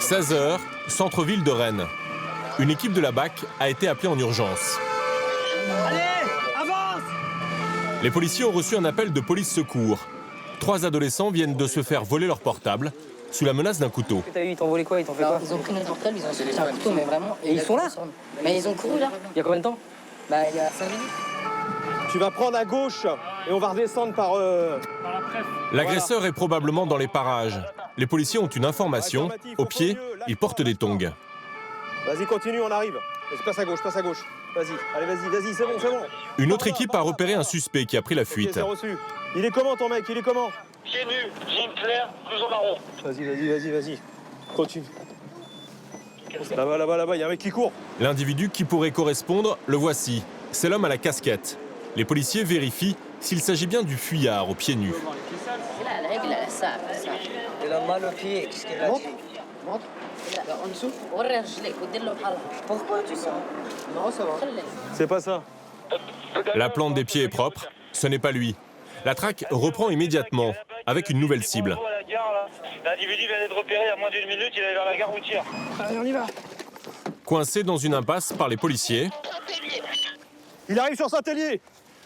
16h, centre-ville de Rennes. Une équipe de la BAC a été appelée en urgence. Allez, avance! Les policiers ont reçu un appel de police secours. 3 adolescents viennent de se faire voler leur portable sous la menace d'un couteau. T'as eu, ils t'ont volé quoi? Ils t'ont fait quoi? Ils ont pris notre portable, ils ont sorti un couteau, mais vraiment. Et ils sont là? Mais ils ont couru là. Il y a combien de temps? Bah, il y a 5 minutes. Tu vas prendre à gauche et on va redescendre par la presse. L'agresseur est probablement dans les parages. Les policiers ont une information. Au pied, ils portent des tongs. Vas-y, continue, on arrive. Passe à gauche, passe à gauche. Vas-y, allez, vas-y, c'est bon, c'est bon. Une autre équipe a repéré un suspect qui a pris la Ok, fuite. c'est reçu. Il est comment ton mec? Il est comment? Pieds nus, jean clair, blouson marron. Vas-y. Continue. Là-bas, il y a un mec qui court. L'individu qui pourrait correspondre, le voici. C'est l'homme à la casquette. Les policiers vérifient s'il s'agit bien du fuyard aux pieds nus. Là, la règle, ça. Il a mal au pied. Qu'est-ce qu'il a dit? Montre. Là, en dessous. Pourquoi tu sens? Non, ça va. C'est pas ça. La plante des pieds est propre. Ce n'est pas lui. La traque reprend immédiatement avec une nouvelle cible. L'individu vient d'être repéré à moins d'1 minute, il est vers la gare routière. Allez, on y va. Coincé dans une impasse par les policiers, Il arrive sur Saint-Hélier.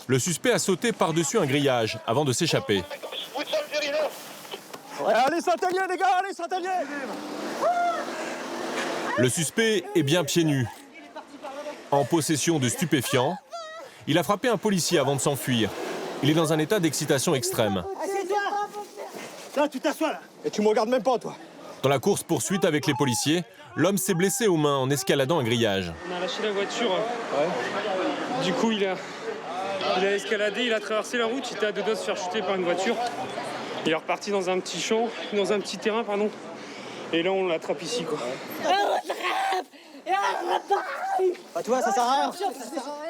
le suspect a sauté par-dessus un grillage avant de s'échapper. Allez, Saint-Hélier, les gars, allez, Saint-Hélier. Le suspect est bien pieds nus. En possession de stupéfiants, il a frappé un policier avant de s'enfuir. Il est dans un état d'excitation extrême. Assieds-toi. Là, tu t'assois, là. Et tu me regardes même pas, toi. Dans la course-poursuite avec les policiers, l'homme s'est blessé aux mains en escaladant un grillage. On a lâché la voiture. Du coup, il a escaladé, il a traversé la route, il était à 2 doigts de se faire chuter par une voiture. Il est reparti dans un petit champ, dans un petit terrain, pardon. Et là, on l'attrape ici, quoi. Ah, tu vois, ça sert à rien.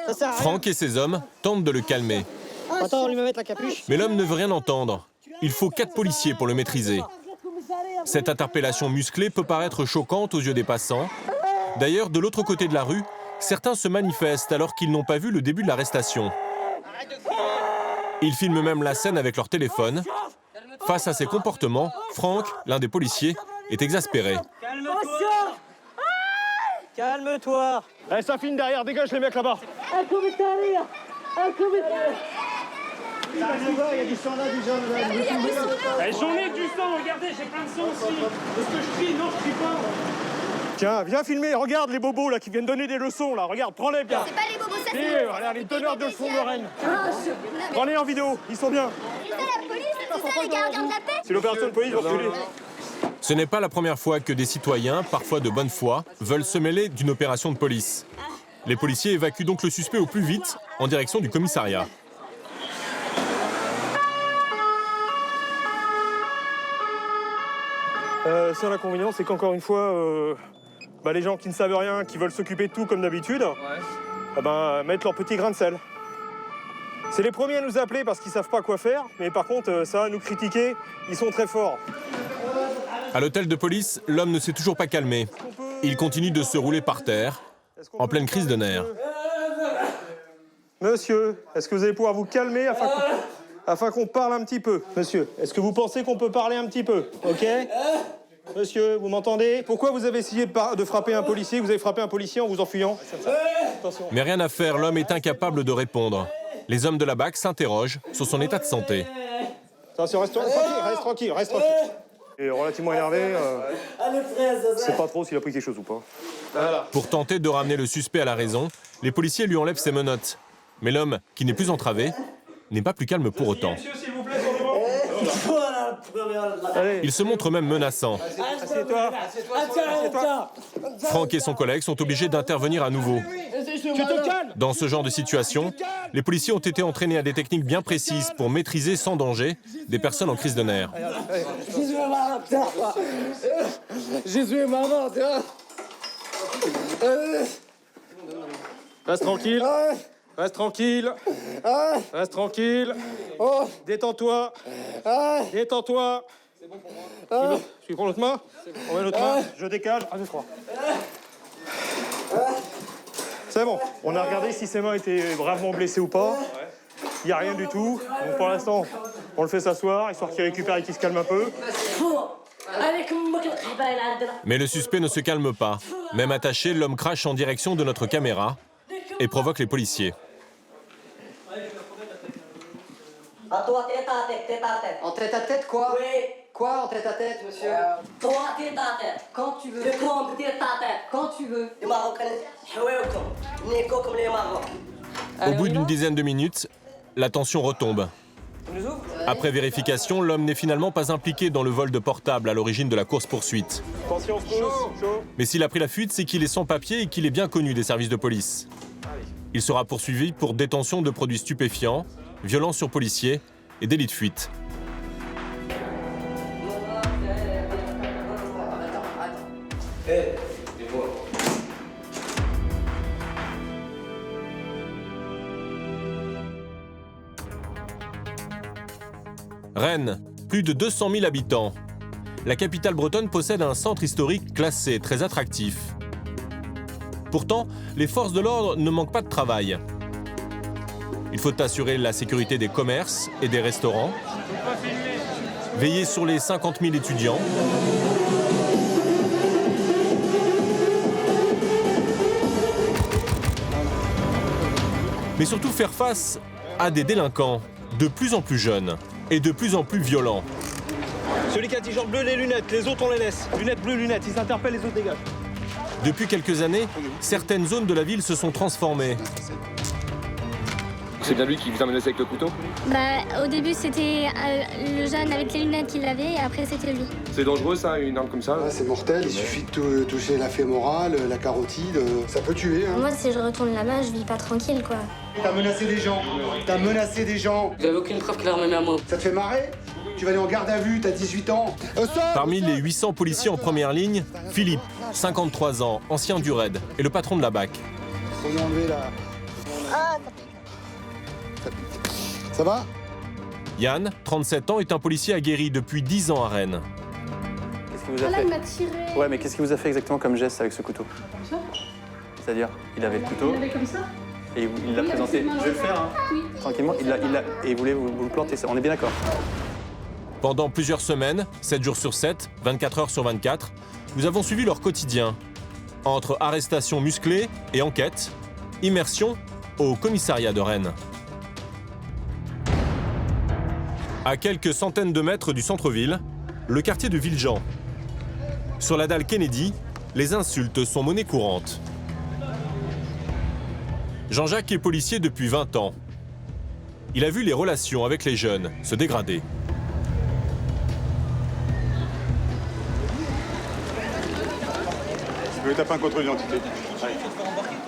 Ça sert à rien. Franck et ses hommes tentent de le calmer. Attends, on lui met mettre la capuche. Mais l'homme ne veut rien entendre. Il faut 4 policiers pour le maîtriser. Cette interpellation musclée peut paraître choquante aux yeux des passants. D'ailleurs, de l'autre côté de la rue, certains se manifestent alors qu'ils n'ont pas vu le début de l'arrestation. Ils filment même la scène avec leur téléphone. Face à ces comportements, Franck, l'un des policiers, est exaspéré. Calme-toi. Allez, ça filme derrière, dégage les mecs là-bas. Il y a du sang là, déjà. J'en ai du sang, regardez, j'ai plein de sang aussi. Est-ce que je crie? Non, je crie pas. Tiens, viens filmer, regarde les bobos là qui viennent donner des leçons là, regarde, prends-les bien. C'est pas les bobos, ça Si, c'est... regarde les donneurs de leçons de Rennes. Prends-les en vidéo, ils sont bien. C'est ça la police, c'est ça les gardiens de la paix. C'est l'opération de police, vous reculez. Ce n'est pas la première fois que des citoyens, parfois de bonne foi, veulent se mêler d'une opération de police. Les policiers évacuent donc le suspect au plus vite en direction du commissariat. Seul inconvénient, c'est qu'encore une fois, les gens qui ne savent rien, qui veulent s'occuper de tout comme d'habitude, mettent leur petit grain de sel. C'est les premiers à nous appeler parce qu'ils savent pas quoi faire, mais par contre, ça, nous critiquer, ils sont très forts. À l'hôtel de police, l'homme ne s'est toujours pas calmé. Il continue de se rouler par terre, en pleine crise de nerfs. Monsieur, est-ce que vous allez pouvoir vous calmer afin qu'on parle un petit peu? Monsieur, est-ce que vous pensez qu'on peut parler un petit peu? Ok? Monsieur, vous m'entendez? Pourquoi vous avez essayé de frapper un policier? Vous avez frappé un policier en vous enfuyant? Attention. Mais rien à faire, l'homme est incapable de répondre. Les hommes de la BAC s'interrogent sur son état de santé. Attention, reste tranquille. Il est relativement énervé. Je sais pas trop s'il a pris quelque chose ou pas. Voilà. Pour tenter de ramener le suspect à la raison, les policiers lui enlèvent ses menottes. Mais l'homme, qui n'est plus entravé, n'est pas plus calme pour autant. Monsieur, s'il vous plaît, sur le banc. Allez. Il se montre même menaçant. Assieds-toi. Franck et son collègue sont obligés d'intervenir à nouveau. Tu te calmes. Dans ce genre de situation, les policiers ont été entraînés à des techniques bien précises pour maîtriser sans danger des personnes en crise de nerfs. Jésus est maman, Reste tranquille. Reste tranquille. Reste tranquille. Détends-toi. Détends-toi. Tu prends l'autre main? On met l'autre main. Je décale. Ah, j'ai froid. C'est bon. On a regardé si ses mains étaient gravement blessées ou pas. Il n'y a rien du tout. Donc pour l'instant, on le fait s'asseoir, histoire qu'il récupère et qu'il se calme un peu. Mais le suspect ne se calme pas. Même attaché, l'homme crache en direction de notre caméra et provoque les policiers. À toi, tête à tête, tête à tête. En tête à tête, quoi? Oui. Quoi en tête à tête, monsieur? Toi, tête à tête. Quand tu veux. Je compte tête à tête. Quand tu veux. Les Marocains, Nico comme les Marocains. Au bout d'une dizaine de minutes, la tension retombe. Après vérification, l'homme n'est finalement pas impliqué dans le vol de portable à l'origine de la course-poursuite. Attention, chaud. Mais s'il a pris la fuite, c'est qu'il est sans papier et qu'il est bien connu des services de police. Il sera poursuivi pour détention de produits stupéfiants, violence sur policiers et délit de fuite. Rennes, plus de 200 000 habitants. La capitale bretonne possède un centre historique classé, très attractif. Pourtant, les forces de l'ordre ne manquent pas de travail. Il faut assurer la sécurité des commerces et des restaurants, veiller sur les 50 000 étudiants, mais surtout faire face à des délinquants de plus en plus jeunes et de plus en plus violents. Celui qui a t-shirt bleu, les lunettes, les autres on les laisse. Lunettes bleues, lunettes, ils s'interpellent, les autres dégagent. Depuis quelques années, certaines zones de la ville se sont transformées. C'est bien lui qui vous a menacé avec le couteau? Au début, c'était le jeune avec les lunettes qui l'avait, et après, c'était lui. C'est dangereux ça, une arme comme ça? Ouais, c'est mortel, il suffit de toucher la fémorale, la carotide, ça peut tuer. Hein. Moi, si je retourne là-bas, je vis pas tranquille, quoi. T'as menacé des gens, J'avais aucune preuve qu'il a remis à moi. Ça te fait marrer? Tu vas aller en garde à vue, t'as 18 ans. Parmi les 800 policiers en première ligne, Philippe, 53 ans, ancien du RAID, est le patron de la BAC. Faut lui enlever la... Ça va? Yann, 37 ans, est un policier aguerri depuis 10 ans à Rennes. Qu'est-ce qu'il vous a fait? Il m'a tiré. Ouais, mais qu'est-ce qu'il vous a fait exactement comme geste avec ce couteau? Comme ça? C'est-à-dire, il avait le couteau Il avait comme ça. et il l'a présenté. cette main-là. Je vais le faire, hein. Oui. Tranquillement. Et il voulait vous planter. On est bien d'accord? Pendant plusieurs semaines, 7 jours sur 7, 24 heures sur 24, nous avons suivi leur quotidien. Entre arrestations musclées et enquêtes, immersion au commissariat de Rennes. À quelques centaines de mètres du centre-ville, le quartier de Villejean. Sur la dalle Kennedy, les insultes sont monnaie courante. Jean-Jacques est policier depuis 20 ans. Il a vu les relations avec les jeunes se dégrader. Je vais taper un contrôle d'identité.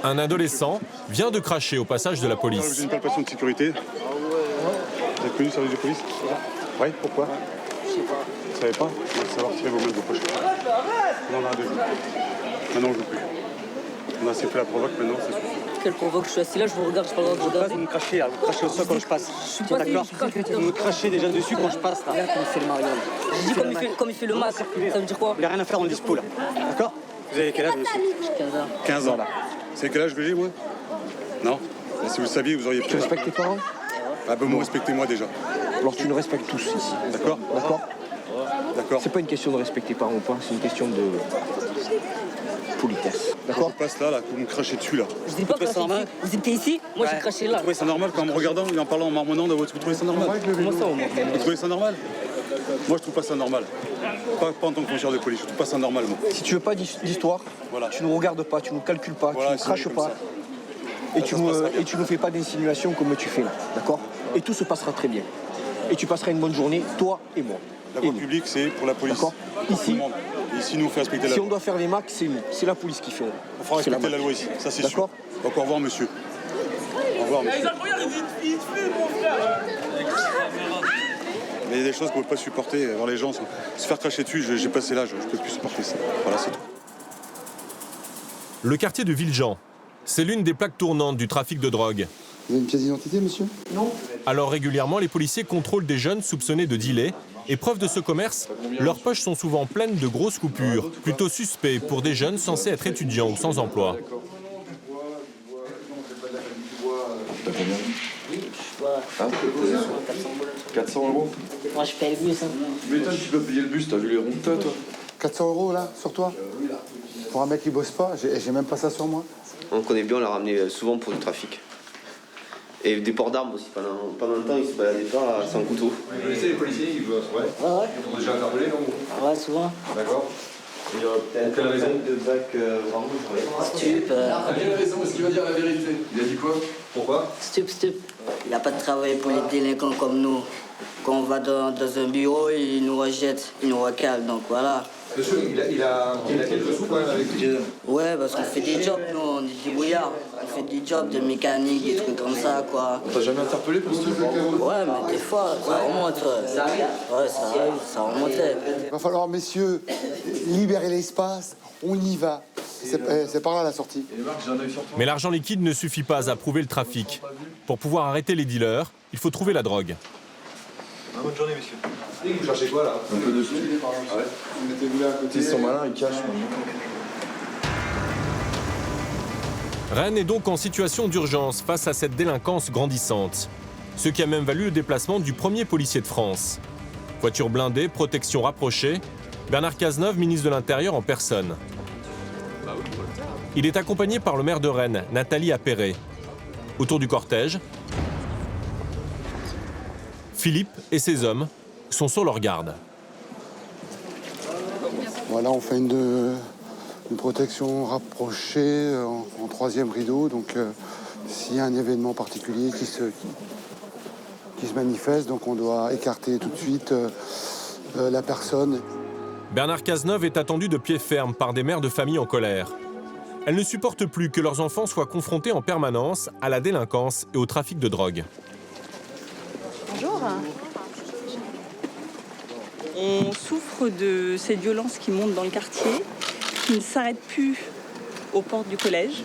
Un adolescent vient de cracher au passage de la J'ai police. une palpation de sécurité. Vous avez connu le service de police? Oui, pourquoi? Je sais pas. Vous savez pas? Vous allez savoir tirer vos mains de vos poches. Non, on a 2 jours. Maintenant, on joue plus. On a assez fait la provoque, maintenant, ça suffit. Quelle provoque? Je suis assis là, je vous regarde, je parle de vous regarder. Vous me crachez là, vous crachez au sol quand je passe. D'accord? Vous me crachez déjà dessus quand je passe là. Regarde comme il fait le Marion. Je dis comme il fait le masque. Ça veut dire quoi? Il n'y a rien à faire en dispo là. D'accord? Vous avez quel âge monsieur? 15 ans. 15 ans. C'est quel âge que j'ai, moi? Non? Si vous le saviez, vous auriez pu. Tu respectes tes parents? Ah ben moi, respectez-moi déjà. Alors tu nous respectes tous ici. D'accord? D'accord? D'accord. C'est pas une question de respecter tes parents ou pas, c'est une question de politesse. D'accord? Je passe là, vous me crachez dessus là. Je dis pas que c'est normal. Vous étiez ici, moi j'ai craché là. Vous trouvez ça normal quand en me regardant et en parlant en marmonnant, vous trouvez ça normal? Comment ça au moins? Vous trouvez ça normal? Moi je trouve pas ça normal. Pas en tant que fonctionnaire de police, je trouve pas ça normal moi. Si tu veux pas d'histoire, Voilà. tu ne regardes pas, tu ne calcules pas, Voilà, tu ne craches c'est pas. comme ça. Et Ça tu se passera bien. ne fais pas d'insinuations comme tu fais là, d'accord? Et tout se passera très bien. Et tu passeras une bonne journée, toi et moi. La Et voie nous. publique c'est pour la police. D'accord. Tout Ici, le monde. Ici nous on fait respecter la si loi. on doit faire les macs, c'est nous, c'est la police qui fait. On fera C'est la respecter la MAC. loi ici, ça c'est sûr. D'accord. Donc au revoir monsieur. Au revoir monsieur. Mais il y a des choses qu'on ne peut pas supporter, voir les gens se faire cracher dessus, j'ai passé l'âge, je ne peux plus supporter ça. Voilà, c'est tout. Le quartier de Villejean, c'est l'une des plaques tournantes du trafic de drogue. Vous avez une pièce d'identité, monsieur? Non. Alors régulièrement, les policiers contrôlent des jeunes soupçonnés de dealer. Et preuve de ce commerce, leurs poches sont souvent pleines de grosses coupures, plutôt suspects pour des jeunes censés être étudiants ou sans emploi. T'as combien? 400 €? Moi, je paye le bus. Hein. Mais toi, tu peux payer le bus, t'as vu les ronds, toi 400 € là, sur toi? Pour un mec qui bosse pas, j'ai même pas ça sur moi. On connaît bien, on l'a ramené souvent pour du trafic. Et des ports d'armes aussi. Pendant un temps, ils se baladaient pas sans couteau. Vous connaissez les policiers, ils bossent, ouais. Ouais. Ils sont déjà interpellés, non? Ouais, souvent. D'accord. Il y a peut-être quelle raison de bac vraiment, Stup. À quelle raison est-ce qu'il va dire la vérité? Il a dit quoi? Pourquoi? Stup. Il n'y a pas de travail pour les délinquants comme nous. Quand on va dans un bureau, ils nous rejettent, ils nous recalent, donc voilà. Monsieur, il a quelques sous quand même avec lui. Ouais, parce qu'on fait des jobs, nous, on est des brouillards. On fait des jobs de mécanique, des trucs comme ça, quoi. On t'a jamais interpellé pour ce truc? Ouais, mais des fois, ça remonte. Ouais, ça arrive, ça remontait. Il va falloir, messieurs, libérer l'espace, on y va. C'est par là la sortie. Mais l'argent liquide ne suffit pas à prouver le trafic. Pour pouvoir arrêter les dealers, il faut trouver la drogue. Bonne journée, monsieur. Et vous cherchez quoi, là? Un peu de sous. Ah ouais. Ils sont malins, ils cachent. Rennes est donc en situation d'urgence face à cette délinquance grandissante. Ce qui a même valu le déplacement du premier policier de France. Voiture blindée, protection rapprochée, Bernard Cazeneuve, ministre de l'Intérieur en personne. Il est accompagné par le maire de Rennes, Nathalie Appéré. Autour du cortège, Philippe et ses hommes sont sur leur garde. Voilà, on fait une protection rapprochée en troisième rideau. Donc, s'il y a un événement particulier qui se manifeste, donc on doit écarter tout de suite la personne. Bernard Cazeneuve est attendu de pied ferme par des mères de famille en colère. Elles ne supportent plus que leurs enfants soient confrontés en permanence à la délinquance et au trafic de drogue. Bonjour. On souffre de ces violences qui montent dans le quartier, qui ne s'arrêtent plus aux portes du collège,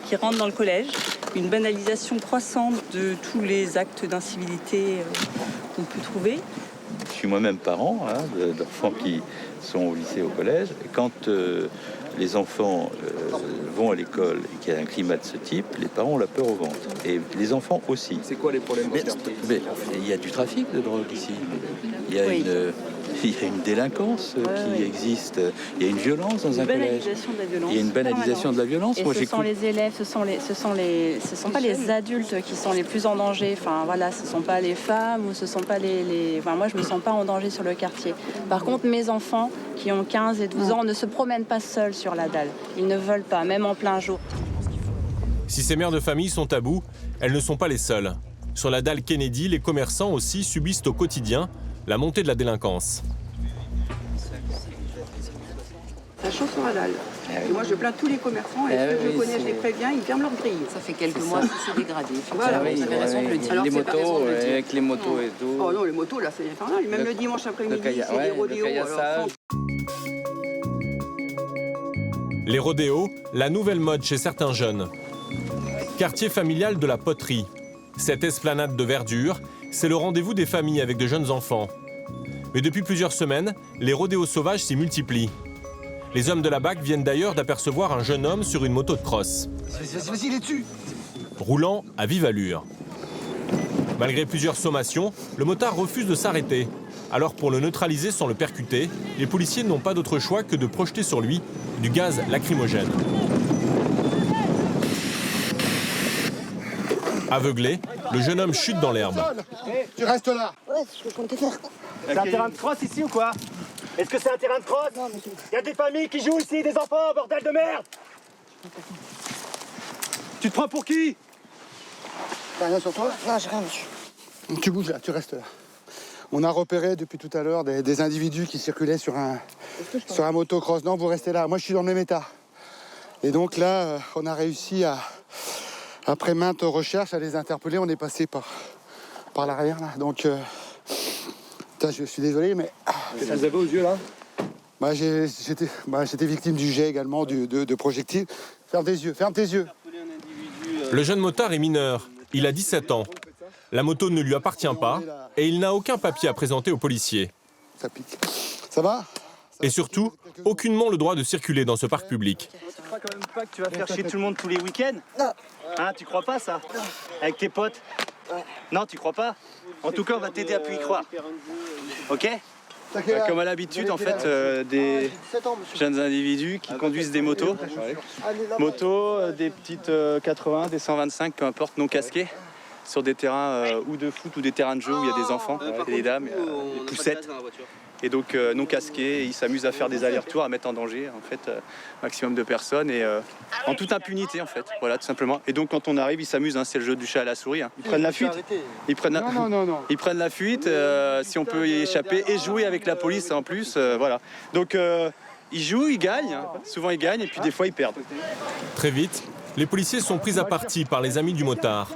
qui rentrent dans le collège. Une banalisation croissante de tous les actes d'incivilité qu'on peut trouver. Je suis moi-même parent d'enfants qui sont au lycée, au collège. Et quand les enfants vont à l'école et qu'il y a un climat de ce type, les parents ont la peur au ventre. Et les enfants aussi. C'est quoi les problèmes? Mais il y a du trafic de drogue ici. Il y a une délinquance qui existe. Il y a une violence dans un collège. Il y a une banalisation de la violence. Et ce sont les élèves, ce sont pas les adultes qui sont les plus en danger. Enfin voilà, ce sont pas les femmes ou ce sont pas les... Enfin moi je me sens pas en danger sur le quartier. Par contre mes enfants qui ont 15 et 12 ans ne se promènent pas seuls sur la dalle. Ils ne veulent pas, même en plein jour. Si ces mères de famille sont à bout, elles ne sont pas les seules. Sur la dalle Kennedy, les commerçants aussi subissent au quotidien la montée de la délinquance. Ça chauffe sur la dalle. Et moi, je plains tous les commerçants et ceux que je connais, je les préviens, ils ferment leur grille. Ça fait quelques mois que c'est dégradé. Voilà. Vous avez raison de le dire. Les motos, avec les motos et tout. Oh non, les motos, là, c'est infernal. Même le dimanche après-midi, c'est des rodéos. Les rodéos, la nouvelle mode chez certains jeunes. Quartier familial de la Poterie. Cette esplanade de verdure, c'est le rendez-vous des familles avec de jeunes enfants. Mais depuis plusieurs semaines, les rodéos sauvages s'y multiplient. Les hommes de la BAC viennent d'ailleurs d'apercevoir un jeune homme sur une moto de cross. Vas-y, il est dessus. Roulant à vive allure. Malgré plusieurs sommations, le motard refuse de s'arrêter. Alors pour le neutraliser sans le percuter, les policiers n'ont pas d'autre choix que de projeter sur lui du gaz lacrymogène. Aveuglé, le jeune homme chute dans l'herbe. Tu restes là. Ouais, c'est ce que je comptais faire. C'est un terrain de cross ici ou quoi? Est-ce que c'est un terrain de cross? Non, monsieur. Il y a des familles qui jouent ici, des enfants, bordel de merde! Tu te prends pour qui? T'as rien sur toi? Non, j'ai rien, monsieur. Tu bouges là, tu restes là. On a repéré depuis tout à l'heure des individus qui circulaient sur un motocross. Non, vous restez là. Moi, je suis dans le même état. Et donc là, on a réussi après maintes recherches à les interpeller. On est passé par l'arrière là. Donc, je suis désolé, mais... Qu'est-ce que vous avez aux yeux là? J'étais victime du jet également, de projectiles. Ferme tes yeux, ferme tes yeux. Le jeune motard est mineur. Il a 17 ans. La moto ne lui appartient pas et il n'a aucun papier à présenter aux policiers. Ça pique. Ça va? Et surtout, aucunement le droit de circuler dans ce parc public. Tu crois quand même pas que tu vas faire chier tout le monde tous les week-ends? Non. Hein, tu crois pas ça? Avec tes potes? Non, tu crois pas? En tout cas, on va t'aider à plus y croire. ok? Comme à l'habitude, en fait, des jeunes individus qui conduisent des motos. Motos, des petites 80, des 125, peu importe, non casquées, sur des terrains ou de foot ou des terrains de jeu où il y a des enfants, et des dames, des poussettes. Et donc non casqués, ils s'amusent à faire des allers-retours, à mettre en danger en fait maximum de personnes et en toute impunité en fait, voilà tout simplement. Et donc quand on arrive, ils s'amusent, hein, c'est le jeu du chat à la souris. Hein. Ils prennent la fuite. Ils prennent la fuite si on peut y échapper et jouer avec la police en plus, voilà. Donc ils jouent, ils gagnent, hein. Souvent ils gagnent et puis des fois ils perdent. Très vite, les policiers sont pris à partie par les amis du motard.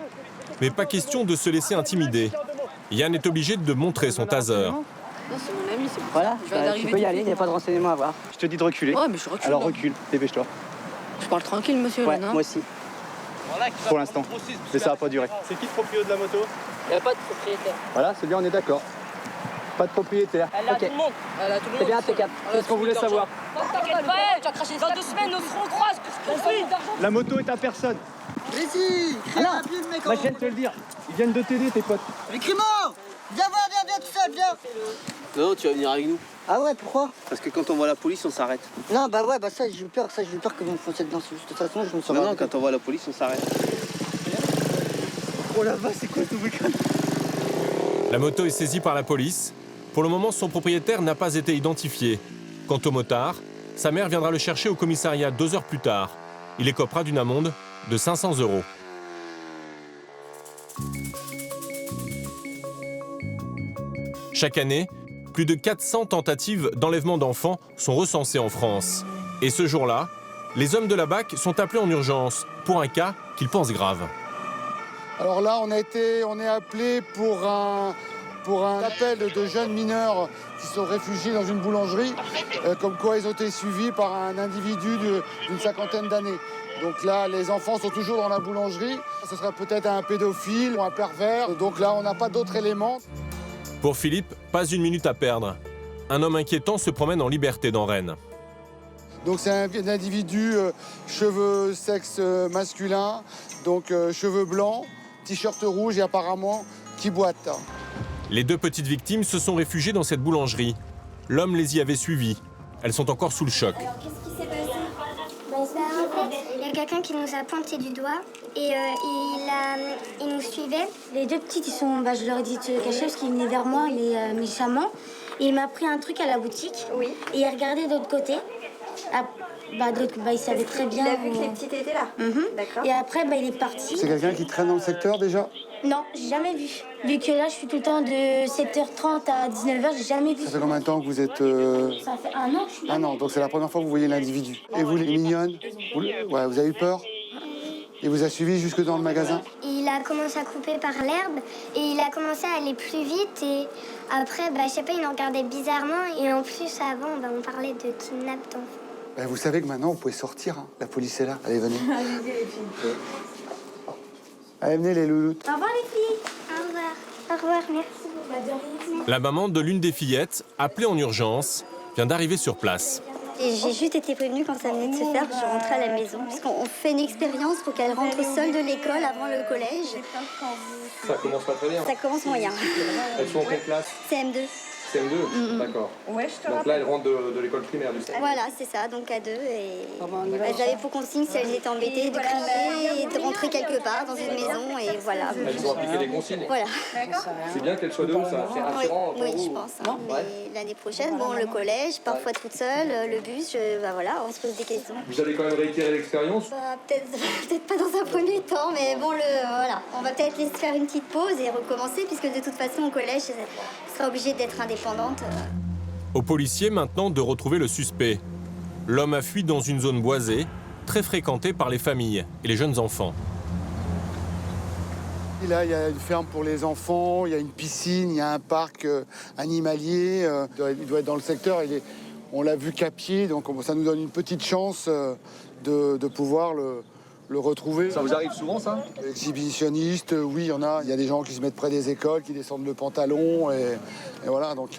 Mais pas question de se laisser intimider. Yann est obligé de montrer son taser. Non, c'est mon ami, c'est Voilà, tu peux y aller, il n'y a pas de renseignements à avoir. Je te dis de reculer. Ouais, mais je recule. Alors recule, dépêche-toi. Je parle tranquille, monsieur. Ouais, là, non moi aussi. Pour l'instant, mais ça va pas durer. C'est qui le propriétaire de la moto? Il n'y a pas de propriétaire. Voilà, c'est bien, on est d'accord. Pas de propriétaire. Elle a tout le monde. Elle a tout le monde. C'est bien impeccable. C'est ce qu'on voulait savoir. T'inquiète pas, tu as craché dans 2 semaines, on se recroise. Qu'est-ce qu'on fait? La moto est à personne. Vas-y, crie rapide, mec. Moi je viens de te le dire. Ils viennent de t'aider, tes potes. Mais Crimo, viens voir, viens tout seul, viens. Non, tu vas venir avec nous. Ah ouais, pourquoi? Parce que quand on voit la police, on s'arrête. Non, bah ouais, bah ça, j'ai eu peur que vous me fonciez dedans. De toute façon, je me sens. Non, quand on voit la police, on s'arrête. Oh la vache, c'est quoi ce week-end? La moto est saisie par la police. Pour le moment, son propriétaire n'a pas été identifié. Quant au motard, sa mère viendra le chercher au commissariat 2 heures plus tard. Il écopera d'une amende de 500 €. Chaque année, plus de 400 tentatives d'enlèvement d'enfants sont recensées en France. Et ce jour-là, les hommes de la BAC sont appelés en urgence pour un cas qu'ils pensent grave. Alors là, on est appelé pour un appel de jeunes mineurs qui sont réfugiés dans une boulangerie, comme quoi ils ont été suivis par un individu d'une 50aine d'années. Donc là, les enfants sont toujours dans la boulangerie. Ce serait peut-être un pédophile ou un pervers. Donc là, on n'a pas d'autres éléments. Pour Philippe, pas une minute à perdre. Un homme inquiétant se promène en liberté dans Rennes. Donc c'est un individu, cheveux sexe masculin, donc cheveux blancs, t-shirt rouge et apparemment qui boite. Les 2 petites victimes se sont réfugiées dans cette boulangerie. L'homme les y avait suivies. Elles sont encore sous le choc. Alors, qu'est-ce qui s'est passé? En fait, il y a quelqu'un qui nous a pointé du doigt et il nous suivait. Les 2 petites, je leur ai dit de se cacher parce qu'ils venaient vers moi, méchamment. Et il m'a pris un truc à la boutique. Oui. Et il a regardé de l'autre côté. Il savait très bien. Il a vu que les petites étaient là. D'accord. Et après, il est parti. C'est quelqu'un qui traîne dans le secteur déjà? Non, j'ai jamais vu. Vu que là, je suis tout le temps de 7h30 à 19h, j'ai jamais vu. Ça fait combien de temps que vous êtes... Ça fait 1 an que je suis là. 1 an, donc c'est la première fois que vous voyez l'individu. Et vous, les mignonnes, vous avez eu peur? Il vous a suivi jusque dans le magasin? Il a commencé à couper par l'herbe et il a commencé à aller plus vite. Et après, je sais pas, il nous regardait bizarrement. Et en plus, avant, on parlait de kidnap d'enfants. Vous savez que maintenant, vous pouvez sortir. Hein. La police est là. Allez, venez. Allez-y, les filles. Allez, venez, les loulous. Au revoir, les filles. Au revoir. Au revoir, merci. La maman de l'une des fillettes, appelée en urgence, vient d'arriver sur place. Et j'ai juste été prévenue quand ça venait de se faire, je rentrais à la maison. Parce qu'on fait une expérience pour qu'elle rentre seule de l'école avant le collège. Ça commence pas très bien. Ça commence moyen. Elles sont en quelle classe? CM2. CM2, d'accord. Ouais, Donc là, elles rentrent de l'école primaire du CM2. Voilà, c'est ça, donc à 2. Et elles avaient pour consigne, si elles étaient embêtées, de crier et de rentrer quelque part dans une maison. Et voilà. Elles ont appliqué les consignes. Voilà. C'est bien qu'elles soient 2, ça. C'est rassurant. Oui, je pense. Hein. Mais l'année prochaine, le collège, parfois toute seule, le bus, voilà, on se pose des questions. Vous allez quand même réitérer l'expérience? Peut-être pas dans un premier temps, mais voilà. On va peut-être laisser faire une petite pause et recommencer, puisque de toute façon, au collège, elle sera obligée d'être indépendante. Aux policiers maintenant de retrouver le suspect. L'homme a fui dans une zone boisée, très fréquentée par les familles et les jeunes enfants. Là, il y a une ferme pour les enfants, il y a une piscine, il y a un parc animalier. Il doit être dans le secteur. On l'a vu qu'à pied, donc ça nous donne une petite chance de pouvoir le retrouver. Ça vous arrive souvent, ça? Exhibitionniste, oui, il y en a. Il y a des gens qui se mettent près des écoles, qui descendent le pantalon. Et voilà, donc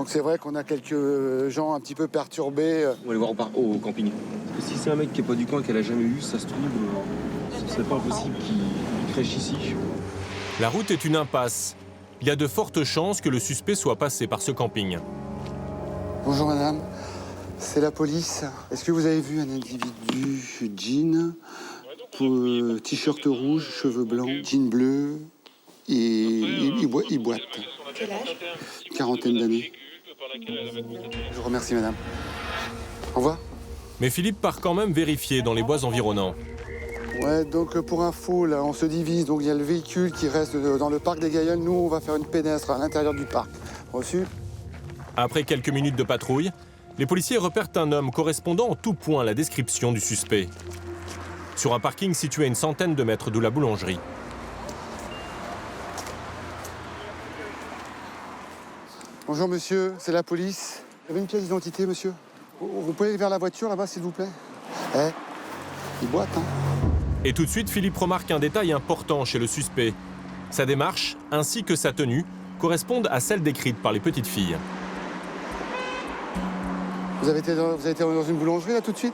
c'est vrai qu'on a quelques gens un petit peu perturbés. On va aller voir au camping. Parce que si c'est un mec qui n'est pas du coin, qu'elle a jamais eu, ça se trouve, ce serait pas impossible qu'il crèche ici. La route est une impasse. il y a de fortes chances que le suspect soit passé par ce camping. Bonjour madame, c'est la police. Est-ce que vous avez vu un individu jean, t-shirt rouge, cheveux blancs, jean bleu et il boite. Quel âge? Quarantaine d'années. Je vous remercie madame. Au revoir. Mais Philippe part quand même vérifier dans les bois environnants. Ouais, donc pour info, là, on se divise. Donc il y a le véhicule qui reste dans le parc des Gaillons. Nous, on va faire une pédestre à l'intérieur du parc. Reçu? Après quelques minutes de patrouille, les policiers repèrent un homme correspondant en tout point à la description du suspect. Sur un parking situé à une centaine de mètres de la boulangerie. Bonjour monsieur, c'est la police. Vous avez une pièce d'identité, monsieur? Vous pouvez aller vers la voiture là-bas, s'il vous plaît? Il boite, hein? Et tout de suite, Philippe remarque un détail important chez le suspect. Sa démarche, ainsi que sa tenue, correspondent à celle décrite par les petites filles. Vous avez été dans une boulangerie là tout de suite?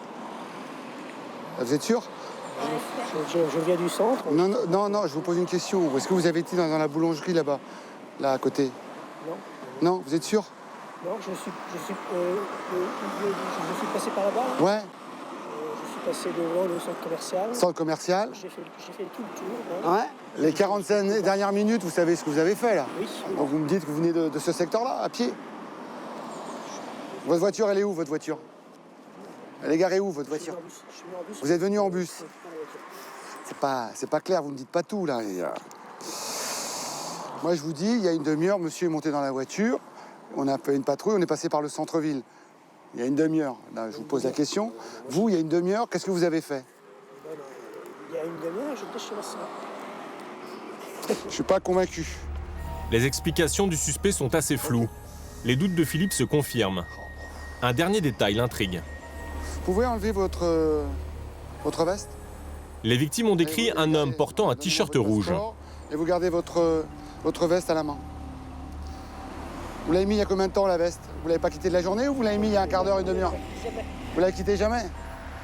Vous êtes sûr? Je viens du centre. Non, je vous pose une question. Est-ce que vous avez été dans la boulangerie là-bas, là à côté? Non. Non, vous êtes sûr? Non, je suis passé par là-bas. Là. Ouais. Je suis passé devant le centre commercial. Centre commercial. J'ai fait tout le tour. Ouais. Les 45 dernières minutes, vous savez ce que vous avez fait là? Oui. Donc vous me dites que vous venez de ce secteur-là, à pied? Votre voiture, elle est où, votre voiture? Elle est garée où, votre voiture? Je suis venu en bus. Vous êtes venu en bus? C'est pas clair, vous me dites pas tout là. Moi je vous dis, il y a une demi-heure, monsieur est monté dans la voiture, on a fait une patrouille, on est passé par le centre-ville. Il y a une demi-heure. Là, je vous pose la question. Vous, il y a une demi-heure, qu'est-ce que vous avez fait? Il y a une demi-heure, j'étais chez ma soeur. Je suis pas convaincu. Les explications du suspect sont assez floues. Les doutes de Philippe se confirment. Un dernier détail l'intrigue. Vous pouvez enlever votre veste? Les victimes ont décrit un homme portant un t-shirt rouge. Et vous gardez votre veste à la main. Vous l'avez mis il y a combien de temps, la veste? Vous l'avez pas quitté de la journée ou vous l'avez mis il y a un quart d'heure, une demi-heure? Vous l'avez quitté jamais?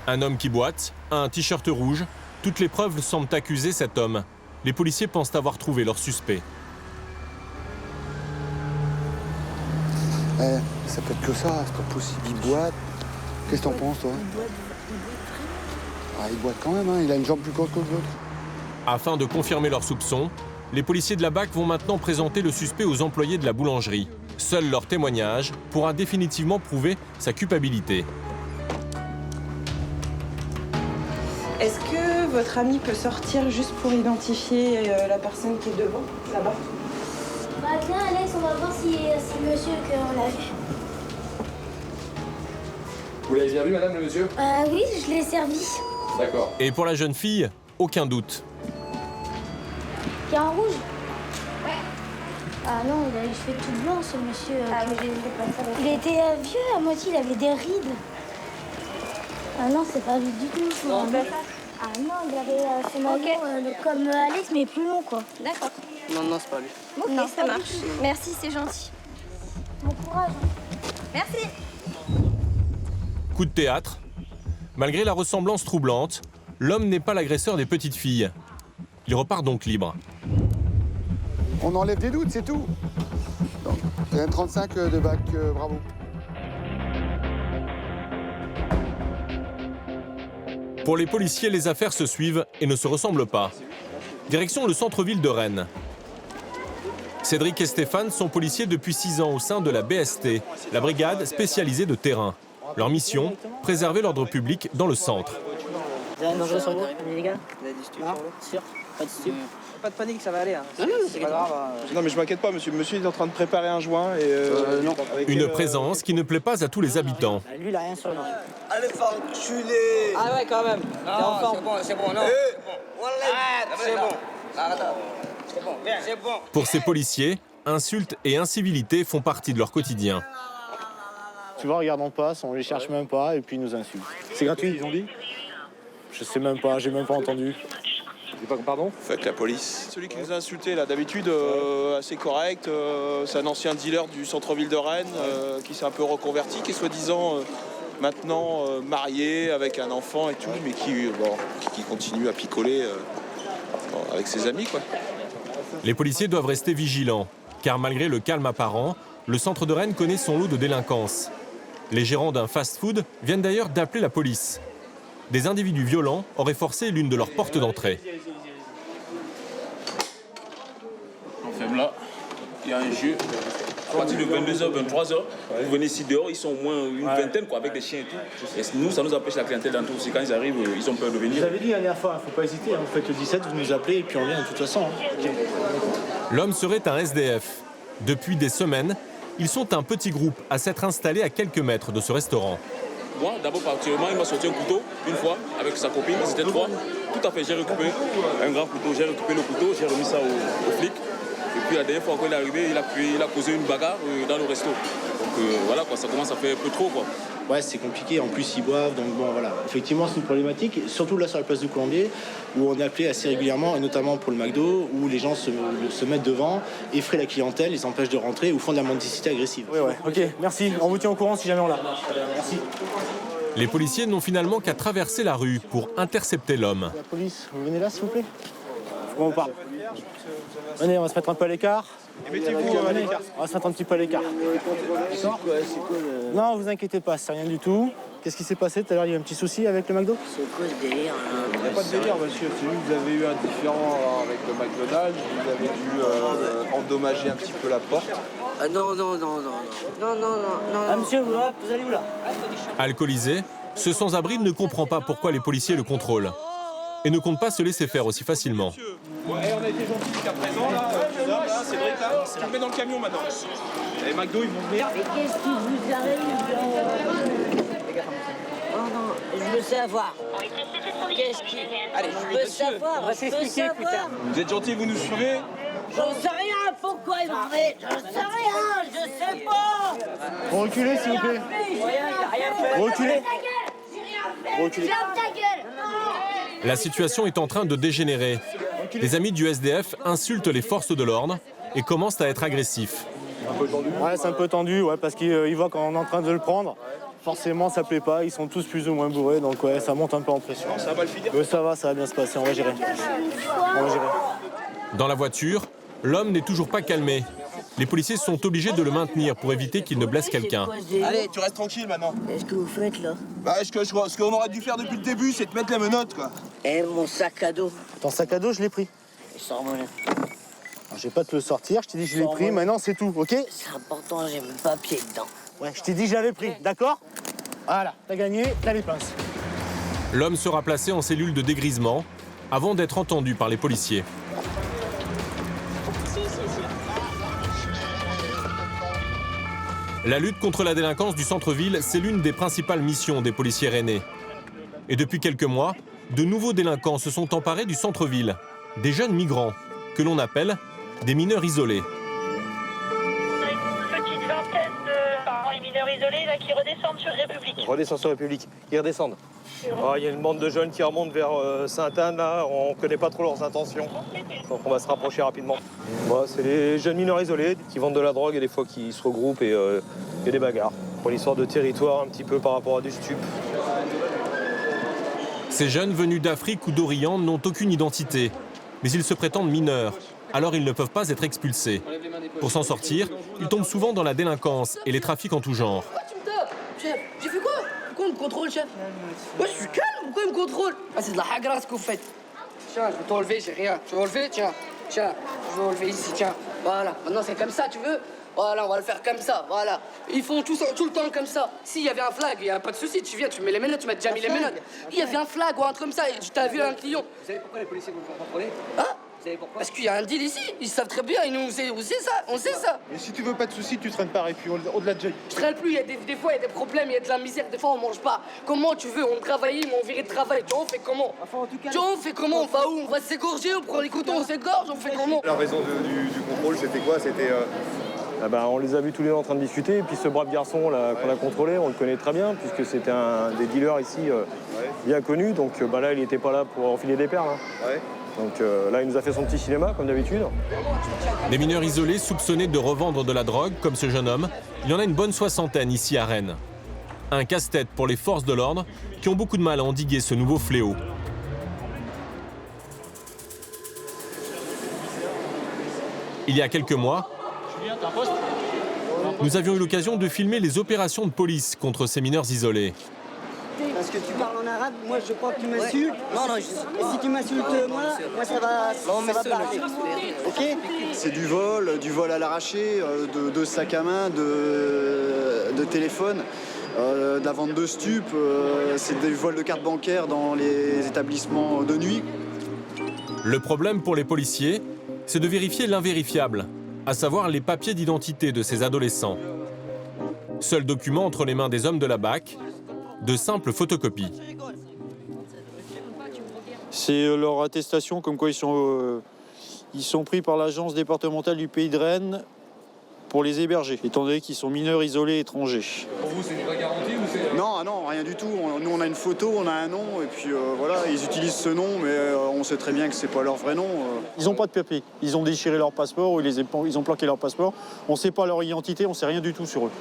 Un homme qui boite, un t-shirt rouge. Toutes les preuves semblent accuser cet homme. Les policiers pensent avoir trouvé leur suspect. Ça peut être que ça, c'est pas possible. Il boite. Qu'est-ce que t'en penses, toi? Il boite quand même, hein. Il a une jambe plus courte que l'autre. Afin de confirmer leurs soupçons, les policiers de la BAC vont maintenant présenter le suspect aux employés de la boulangerie. Seul leur témoignage pourra définitivement prouver sa culpabilité. Est-ce que votre ami peut sortir juste pour identifier la personne qui est devant, là-bas? Bah viens Alex, on va voir si c'est monsieur qu'on l'a vu. Vous l'avez bien vu, madame, le monsieur? Oui, je l'ai servi. D'accord. Et pour la jeune fille, aucun doute. Il y a un rouge? Ouais. Ah non, il a les cheveux tout blancs, ce monsieur. Il était vieux, à moitié, il avait des rides. Ah non, c'est pas lui du tout. Non, ah non, il avait son maillot comme Alex, mais plus long, quoi. D'accord. Non, c'est pas lui. Ok, Non, ça marche. Merci, c'est gentil. Bon courage. Merci. Coup de théâtre. Malgré la ressemblance troublante, l'homme n'est pas l'agresseur des petites filles. Il repart donc libre. On enlève des doutes, c'est tout. Donc, il y a un 35 de bac, bravo. Pour les policiers, les affaires se suivent et ne se ressemblent pas. Direction le centre-ville de Rennes. Cédric et Stéphane sont policiers depuis 6 ans au sein de la BST, la brigade spécialisée de terrain. Leur mission, préserver l'ordre public dans le centre. Vous avez un dangereux sur le terrain, illégal? Sûr? Pas de stup? Pas de panique, ça va aller. Hein. C'est pas grave. Non, mais je m'inquiète pas, monsieur. Monsieur est en train de préparer un joint et... non. Une présence qui ne plaît pas à tous les habitants. Lui, il a rien sur le nom. Allez, enculé! Ah ouais, quand même. Non, c'est bon, non. Arrête, c'est bon. C'est bon, viens, c'est bon. Pour ces policiers, insultes et incivilités font partie de leur quotidien. Tu vois, regarde, on passe, on les cherche même pas et puis ils nous insultent. C'est gratuit, ils ont dit? Je sais même pas, j'ai même pas entendu. Pardon? Faites la police. Celui qui nous a insulté, là, d'habitude, assez correct. C'est un ancien dealer du centre-ville de Rennes qui s'est un peu reconverti, qui est soi-disant maintenant marié avec un enfant et tout, mais qui continue à picoler avec ses amis, quoi. Les policiers doivent rester vigilants. Car malgré le calme apparent, le centre de Rennes connaît son lot de délinquance. Les gérants d'un fast-food viennent d'ailleurs d'appeler la police. Des individus violents auraient forcé l'une de leurs portes d'entrée. On ferme là, il y a un jeu. À partir de 22h, 23h, vous venez ici dehors, ils sont au moins une vingtaine quoi, avec des chiens et tout. Et nous, ça nous empêche la clientèle d'entrer aussi. Quand ils arrivent, ils ont peur de venir. Vous avez dit la dernière fois, il ne faut pas hésiter, vous faites le 17, vous nous appelez et puis on vient de toute façon. L'homme serait un SDF. Depuis des semaines, ils sont un petit groupe à s'être installés à quelques mètres de ce restaurant. Moi, d'abord, particulièrement, il m'a sorti un couteau une fois avec sa copine, c'était 3. Tout à fait, j'ai récupéré un grand couteau, j'ai récupéré le couteau, j'ai remis ça au flic. Et puis la dernière fois qu'il est arrivé, il a causé une bagarre dans le resto. Donc voilà, quoi, ça commence à faire un peu trop. Quoi. Ouais, c'est compliqué, en plus ils boivent, donc bon voilà. Effectivement, c'est une problématique, surtout là sur la place du Colombier, où on est appelé assez régulièrement, et notamment pour le McDo, où les gens se mettent devant, effraient la clientèle, les empêchent de rentrer, ou font de la mendicité agressive. Oui, ouais, ok, merci, on vous tient au courant si jamais on l'a. Merci. Les policiers n'ont finalement qu'à traverser la rue pour intercepter l'homme. La police, vous venez là s'il vous plaît? Faut qu'on vous parle. Venez, on va se mettre un peu à l'écart. On va se mettre un petit peu à l'écart. Non, vous inquiétez pas, c'est rien du tout. Qu'est-ce qui s'est passé tout à l'heure? Il y a eu un petit souci avec le McDo? C'est quoi ce délire? Il n'y a pas de délire, monsieur. C'est juste que vous avez eu un différend avec le McDonald's. Vous avez dû endommager un petit peu la porte. Ah non. Ah monsieur, vous allez où là? Alcoolisé, ce sans-abri ne comprend pas pourquoi les policiers le contrôlent. Et ne compte pas se laisser faire aussi facilement. Ouais, on a été gentils jusqu'à présent, là, Cédric, là, tu le mets dans le camion maintenant. Les McDo, ils vont venir. Mais qu'est-ce qui vous arrive? Non, je veux savoir. Qu'est-ce qui... Allez, je veux savoir, on va s'expliquer plus tard. Vous êtes gentils, vous nous suivez? J'en sais rien, pourquoi ils m'ont fait? J'en sais rien, je sais pas. Vous reculez s'il vous plaît. Vous reculez. Ferme ta gueule. La situation est en train de dégénérer. Les amis du SDF insultent les forces de l'ordre et commencent à être agressifs. Un peu tendu. Ouais, c'est un peu tendu, ouais, parce qu'ils voient qu'on est en train de le prendre. Forcément, ça plaît pas, ils sont tous plus ou moins bourrés, donc ouais, ça monte un peu en pression. Ça va le finir? Ça va bien se passer, on va gérer. Dans la voiture, l'homme n'est toujours pas calmé. Les policiers sont obligés de le maintenir pour éviter qu'il ne blesse quelqu'un. Allez, tu restes tranquille maintenant. Qu'est-ce que vous faites là? Bah, ce qu'on aurait dû faire depuis le début, c'est te mettre les menottes, quoi. Eh, mon sac à dos. Ton sac à dos, je l'ai pris. Sors-moi là. Je vais pas te le sortir, je t'ai dit que je l'ai pris, maintenant c'est tout, ok? C'est important, j'ai mon papier dedans. Ouais, je t'ai dit que je l'avais pris, d'accord? Voilà, t'as gagné, t'as les pinces. L'homme sera placé en cellule de dégrisement avant d'être entendu par les policiers. La lutte contre la délinquance du centre-ville, c'est l'une des principales missions des policiers rennais. Et depuis quelques mois, de nouveaux délinquants se sont emparés du centre-ville. Des jeunes migrants, que l'on appelle des mineurs isolés. Une petite vingtaine de parents et mineurs isolés là, qui redescendent sur République. Redescendent sur République, ils redescendent. Il y a une bande de jeunes qui remontent vers Sainte-Anne, là, on ne connaît pas trop leurs intentions. Donc on va se rapprocher rapidement. C'est les jeunes mineurs isolés qui vendent de la drogue et des fois qui se regroupent et il y a des bagarres. Pour l'histoire de territoire un petit peu par rapport à du stup. Ces jeunes venus d'Afrique ou d'Orient n'ont aucune identité, mais ils se prétendent mineurs, alors ils ne peuvent pas être expulsés. Pour s'en sortir, ils tombent souvent dans la délinquance et les trafics en tout genre. Pourquoi tu me tapes, chef? J'ai fait quoi? Pourquoi on me contrôle, chef? Moi, je suis calme, pourquoi il me contrôle? C'est de la hagra ce que vous faites. Tiens, je vais t'enlever, j'ai rien. Tu veux enlever? Tiens, je vais enlever ici, tiens. Voilà, maintenant c'est comme ça, tu veux? Voilà, on va le faire comme ça, voilà. Ils font tout le temps comme ça. S'il y avait un flag, il n'y a pas de souci, tu viens, tu mets les menottes, tu m'as déjà mis les menottes. Il y avait un flag ou un truc comme ça, et tu t'as vu un client. Vous savez pourquoi les policiers vous font contrôler? Hein? Vous savez pourquoi? Parce qu'il y a un deal ici, ils savent très bien, on sait ça. Mais si tu veux pas de soucis, tu traînes pas, et puis au-delà de Jay. Je traîne plus, il y a des fois il y a des problèmes, il y a de la misère, des fois on mange pas. Comment tu veux? On travaille, mais on virait de travail. Tu vois, on fait comment? Enfin, en tout cas, tu vois, on fait comment? On va où? On va s'égorger, on prend les couteaux, on s'égorge, on fait comment? La raison du contrôle, c'était quoi? C'était... on les a vus tous les deux en train de discuter, et puis ce brave garçon là qu'on a contrôlé, on le connaît très bien, puisque c'était un des dealers ici bien connu, donc là il n'était pas là pour enfiler des perles. Donc là il nous a fait son petit cinéma comme d'habitude. Des mineurs isolés soupçonnés de revendre de la drogue, comme ce jeune homme, il y en a une bonne soixantaine ici à Rennes. Un casse-tête pour les forces de l'ordre qui ont beaucoup de mal à endiguer ce nouveau fléau. Il y a quelques mois, Nous avions eu l'occasion de filmer les opérations de police contre ces mineurs isolés. Parce que tu parles en arabe, moi je crois que tu m'insultes. Non, Et si tu m'insultes moi ça va parler. Ok. C'est du vol à l'arraché, de sacs à main, de téléphone, de la vente de stupes, c'est des vols de cartes bancaires dans les établissements de nuit. Le problème pour les policiers, c'est de vérifier l'invérifiable, à savoir les papiers d'identité de ces adolescents. Seul document entre les mains des hommes de la BAC, de simples photocopies. C'est leur attestation comme quoi ils sont pris par l'agence départementale du Pays de Rennes pour les héberger, étant donné qu'ils sont mineurs isolés étrangers. Pour vous, c'est une vraie garantie ou c'est... Non, rien du tout. Nous, on a une photo, on a un nom, et puis voilà, ils utilisent ce nom, mais on sait très bien que c'est pas leur vrai nom. Ils n'ont pas de papier. Ils ont déchiré leur passeport ou ils ont planqué leur passeport. On ne sait pas leur identité, on ne sait rien du tout sur eux.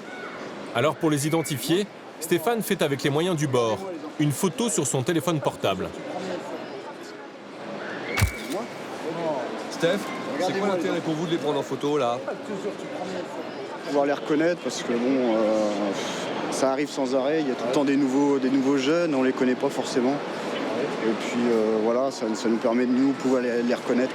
Alors pour les identifier, Stéphane fait avec les moyens du bord une photo sur son téléphone portable. Steph, c'est quoi l'intérêt pour vous de les prendre en photo là? Pouvoir les reconnaître parce que bon, ça arrive sans arrêt. Il y a tout le temps des nouveaux jeunes, on les connaît pas forcément. Et puis voilà, ça nous permet de nous pouvoir les reconnaître.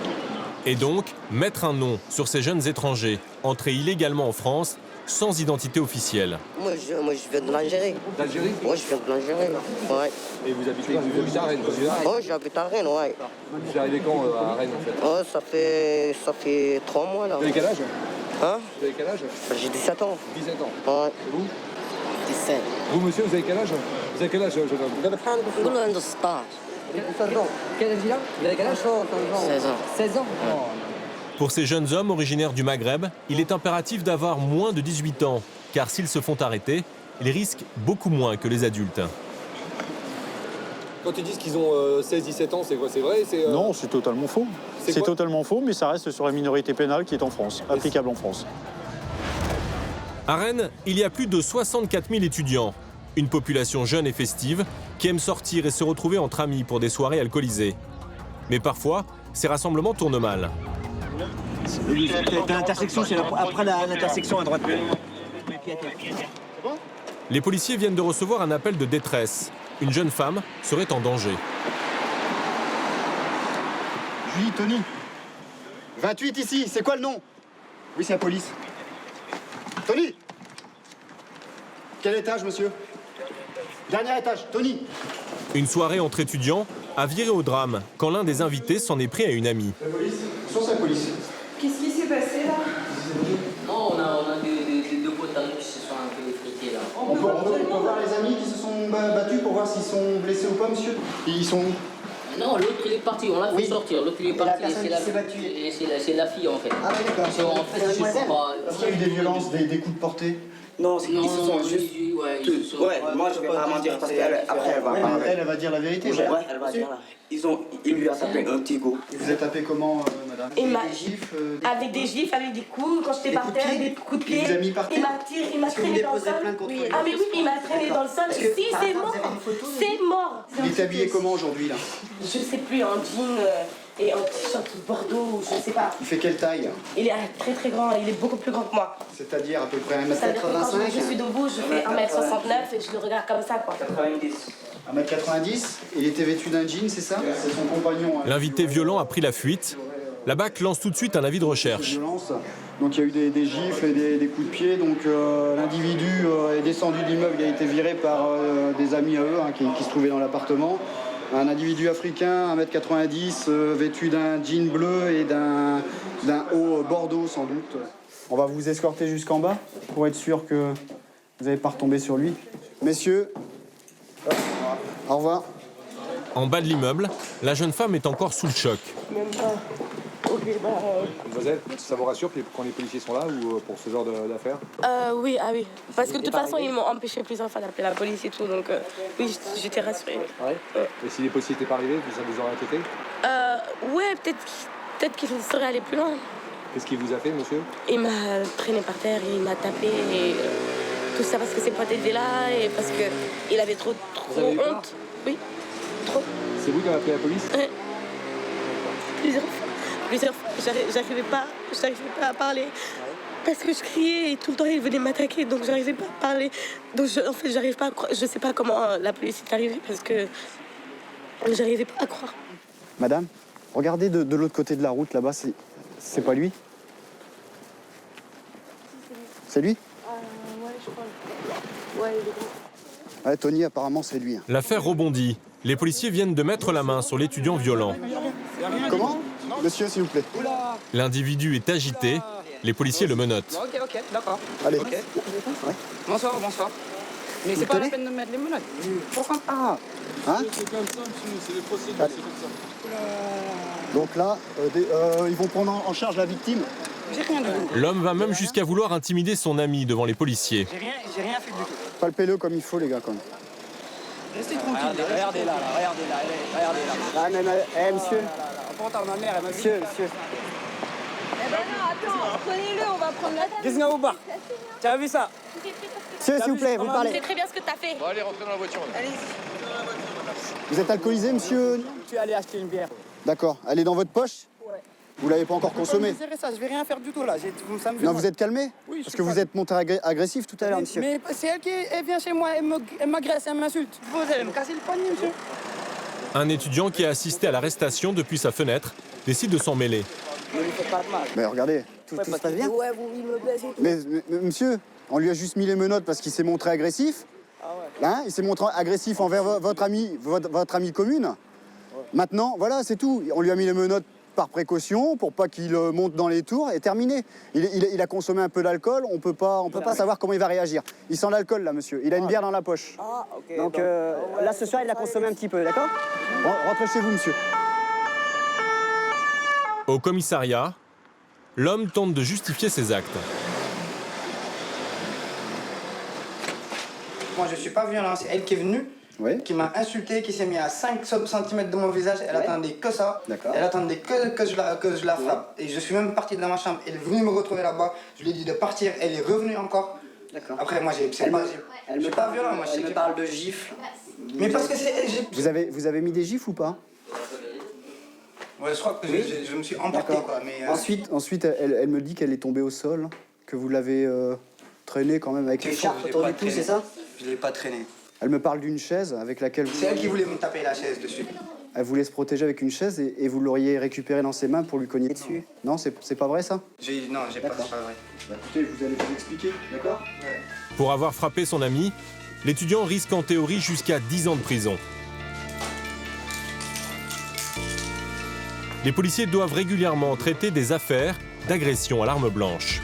Et donc, mettre un nom sur ces jeunes étrangers entrés illégalement en France sans identité officielle. Moi, je viens de l'Algérie. D'Algérie? Moi, je viens de l'Algérie. Ouais. Et vous habitez à Rennes? Oh, j'habite à Rennes, ouais. Vous êtes arrivé quand à Rennes en fait? Oh, ça fait 3 mois là. Vous avez quel âge? Hein? Vous avez quel âge? J'ai 17 ans. 17 ans. Ouais. Et vous? 17. Vous monsieur, vous avez quel âge? Vous avez quel âge, jeune homme? نقول له عنده 16. Quel âge il a? Il a quel âge? 16 ans. 16 ans. Pour ces jeunes hommes originaires du Maghreb, il est impératif d'avoir moins de 18 ans, car s'ils se font arrêter, ils risquent beaucoup moins que les adultes. Quand ils disent qu'ils ont 16-17 ans, c'est quoi? C'est vrai? Non, c'est totalement faux. C'est quoi? totalement faux, mais ça reste sur la minorité pénale qui est en France, applicable en France. À Rennes, il y a plus de 64 000 étudiants, une population jeune et festive qui aime sortir et se retrouver entre amis pour des soirées alcoolisées. Mais parfois, ces rassemblements tournent mal. L'intersection, c'est après l'intersection à droite. Les policiers viennent de recevoir un appel de détresse. Une jeune femme serait en danger. Julie, Tony. 28 ici, c'est quoi le nom? Oui, c'est la police. Tony! Quel étage, monsieur? Dernier étage, Tony. Une soirée entre étudiants a viré au drame quand l'un des invités s'en est pris à une amie. La police? Source la police. Qu'est-ce qui s'est passé là? Non, on a des deux potes qui se sont un peu effrités là. On peut voir les amis qui se sont battus pour voir s'ils sont blessés ou pas, monsieur? Ils sont où? Non, l'autre il est parti, on l'a fait sortir. L'autre il est parti, c'est la fille en fait. Ah ouais, d'accord. En fait, je sais pas. Est-ce qu'il y a eu des violences, des coups de portée? Non, ils se sont juste... Ouais, moi je vais pas mentir parce qu'après elle va parler. Elle va dire la vérité. Ouais, elle va dire là. Il lui a tapé un tigo. Il vous a tapé comment, madame? Avec des gifles, avec des coups, quand j'étais par terre, des coups de pied. Il vous a mis par terre? Il m'a traîné dans le sol. Ah mais oui, il m'a traîné dans le sol. Si, c'est mort. C'est mort. Il est habillé comment aujourd'hui, là? Je sais plus, en jean et en t-shirt bordeaux, je sais pas. Il fait quelle taille? Il est très très grand, il est beaucoup plus grand que moi. C'est-à-dire à peu près C'est-à-dire que quand 1m85? je suis debout, je fais 1m69 et je le regarde comme ça, quoi. 1m90. Il était vêtu d'un jean, c'est ça? C'est son compagnon. L'invité violent a pris la fuite. La BAC lance tout de suite un avis de recherche. Donc il y a eu des gifles et des coups de pied. Donc l'individu est descendu de l'immeuble, il a été viré par des amis à eux qui se trouvaient dans l'appartement. Un individu africain, 1m90, vêtu d'un jean bleu et d'un haut bordeaux sans doute. On va vous escorter jusqu'en bas pour être sûr que vous n'allez pas retomber sur lui. Messieurs, au revoir. En bas de l'immeuble, la jeune femme est encore sous le choc. Même pas. Ok, Mademoiselle, ça vous rassure quand les policiers sont là ou pour ce genre d'affaires? Oui, oui. Parce que de toute façon, ils m'ont empêché plusieurs fois d'appeler la police et tout, donc oui, j'étais rassurée. Ouais. Et si les policiers n'étaient pas arrivés, ça vous aurait inquiété? Ouais, peut-être qu'ils seraient allés plus loin. Qu'est-ce qu'il vous a fait, monsieur? Il m'a traîné par terre, il m'a tapé, et tout ça parce que ses potes étaient là et parce qu'il avait trop honte. Oui, trop. C'est vous qui avez appelé la police? Ouais. Plusieurs fois, j'arrivais pas à parler. Parce que je criais et tout le temps ils venaient m'attaquer, donc j'arrivais pas à parler. Donc en fait j'arrive pas à croire. Je sais pas comment la police est arrivée parce que j'arrivais pas à croire. Madame, regardez de l'autre côté de la route là-bas, c'est pas lui? C'est lui? Ouais, je crois. Ouais, il est gros. Ouais, Tony, apparemment c'est lui. L'affaire rebondit. Les policiers viennent de mettre la main sur l'étudiant violent. Comment? Monsieur, s'il vous plaît. L'individu est agité. Les policiers le menottent. Ok, d'accord. Allez. Okay. Bonsoir. Mais c'est pas la peine de mettre les menottes. Pourquoi? Ah. Hein? C'est comme ça, monsieur, c'est les procédures, c'est comme ça. Donc là, ils vont prendre en charge la victime. J'ai rien de tout. L'homme va même jusqu'à vouloir intimider son ami devant les policiers. J'ai rien fait du tout. Palpez-le comme il faut, les gars, quand même. Restez tranquille. Regardez là. Ah, mais, monsieur. On entend ma mère, elle m'a dit. Monsieur. Eh ben non, attends, prenez-le, on va prendre la table. Qu'est-ce qu'il y a au bar? Tu as vu ça? Monsieur, s'il vous plaît, vous parlez. C'est très bien ce que t'as fait. Bon, allez, rentrez dans la voiture. Allez. Vous êtes alcoolisé, monsieur? Je suis allé acheter une bière. D'accord. Elle est dans votre poche? Ouais. Vous l'avez pas encore consommée? Ça, je vais rien faire du tout là. Ça me fait Non, mal. vous êtes calmé? Oui, Parce que vous êtes monté agressif tout à l'heure, monsieur. Mais c'est elle qui vient chez moi, elle m'agresse, elle m'insulte. Vous allez me casser le poignet, monsieur. Un étudiant qui a assisté à l'arrestation depuis sa fenêtre décide de s'en mêler. Ne lui faites pas de mal. Mais regardez, tout se passe bien. Ouais, il me blesse et tout. Mais monsieur, on lui a juste mis les menottes parce qu'il s'est montré agressif. Ah ouais. Hein, il s'est montré agressif envers votre ami commune. Ouais. Maintenant, voilà, c'est tout. On lui a mis les menottes par précaution pour pas qu'il monte dans les tours et terminé. Il a consommé un peu d'alcool, on peut pas savoir comment il va réagir. Il sent l'alcool là, monsieur. Il a une bière dans la poche. Ah, ok. Donc là, ce soir, il a consommé un petit peu, d'accord? Rentrez chez vous, monsieur. Au commissariat, l'homme tente de justifier ses actes. Moi, je suis pas violent, c'est elle qui est venue, qui m'a insulté, qui s'est mis à 5 cm de mon visage. Elle attendait que ça. Elle attendait que je la frappe. Et je suis même parti de ma chambre. Elle est venue me retrouver là-bas. Je lui ai dit de partir. Elle est revenue encore. Après, moi, je suis pas violent. Moi, Elle me parle de gifles. Mais parce que c'est... Vous avez mis des gifles ou pas? Ouais, je crois que je me suis emporté, quoi. Mais, Ensuite, elle me dit qu'elle est tombée au sol, que vous l'avez traînée quand même avec une charpe autour du cou, c'est ça? Je l'ai pas traîné. Elle me parle d'une chaise avec laquelle... C'est elle qui voulait me taper la chaise dessus. Elle voulait se protéger avec une chaise et vous l'auriez récupérée dans ses mains pour lui cogner dessus. Non, c'est pas vrai ça? Non, j'ai pas, c'est pas vrai. Écoutez, vous allez vous expliquer, d'accord? Pour avoir frappé son ami, l'étudiant risque en théorie jusqu'à 10 ans de prison. Les policiers doivent régulièrement traiter des affaires d'agression à l'arme blanche.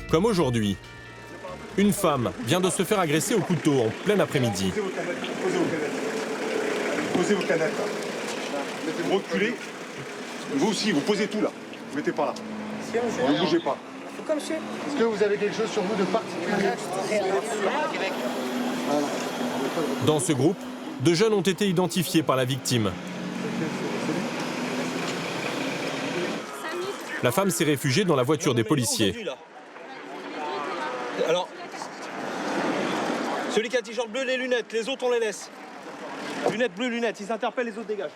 Comme aujourd'hui, une femme vient de se faire agresser au couteau en plein après-midi. Posez vos canettes. Vous reculez. Vous aussi, vous posez tout là. Vous mettez par là. Ne bougez pas. Est-ce que vous avez quelque chose sur vous de particulier? Dans ce groupe, 2 jeunes ont été identifiés par la victime. La femme s'est réfugiée dans la voiture des policiers. Alors, celui qui a t-shirt bleu, les lunettes, les autres on les laisse. Lunettes bleues, lunettes, ils interpellent, les autres dégagent.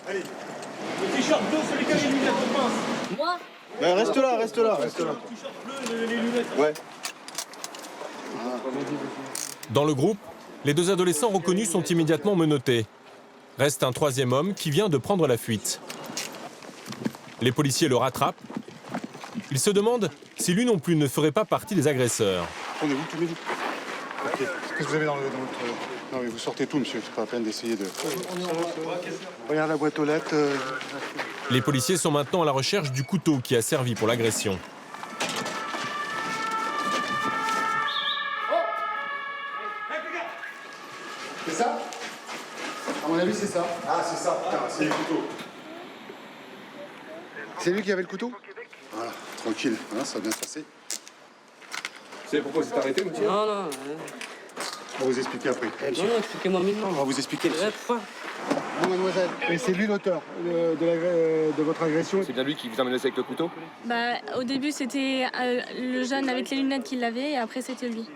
Allez, le t-shirt bleu, celui qui a les lunettes, on pince. Moi? Ben, reste là. Le t-shirt bleu, les lunettes. Ouais. Dans le groupe, les 2 adolescents reconnus sont immédiatement menottés. Reste un 3e homme qui vient de prendre la fuite. Les policiers le rattrapent. Ils se demandent si lui non plus ne ferait pas partie des agresseurs. Tournez-vous, tournez-vous. Ok. Qu'est-ce que vous avez dans votre... Non, mais vous sortez tout, monsieur. C'est pas la peine d'essayer de... Regarde la boîte aux lettres. Les policiers sont maintenant à la recherche du couteau qui a servi pour l'agression. C'est ça? À mon avis, c'est ça. Ah, c'est ça, putain, c'est le couteau. C'est lui qui avait le couteau? Voilà, tranquille. Voilà, ça va bien se passer. Vous savez pourquoi vous êtes arrêté, monsieur? Non. On va vous expliquer après. Non, expliquez-moi maintenant. On va vous expliquer. Pourquoi? Non, mademoiselle. Et c'est lui l'auteur de votre agression? C'est bien lui qui vous a menacé avec le couteau? Bah, au début, c'était le jeune avec les lunettes qui l'avait, et après, c'était lui.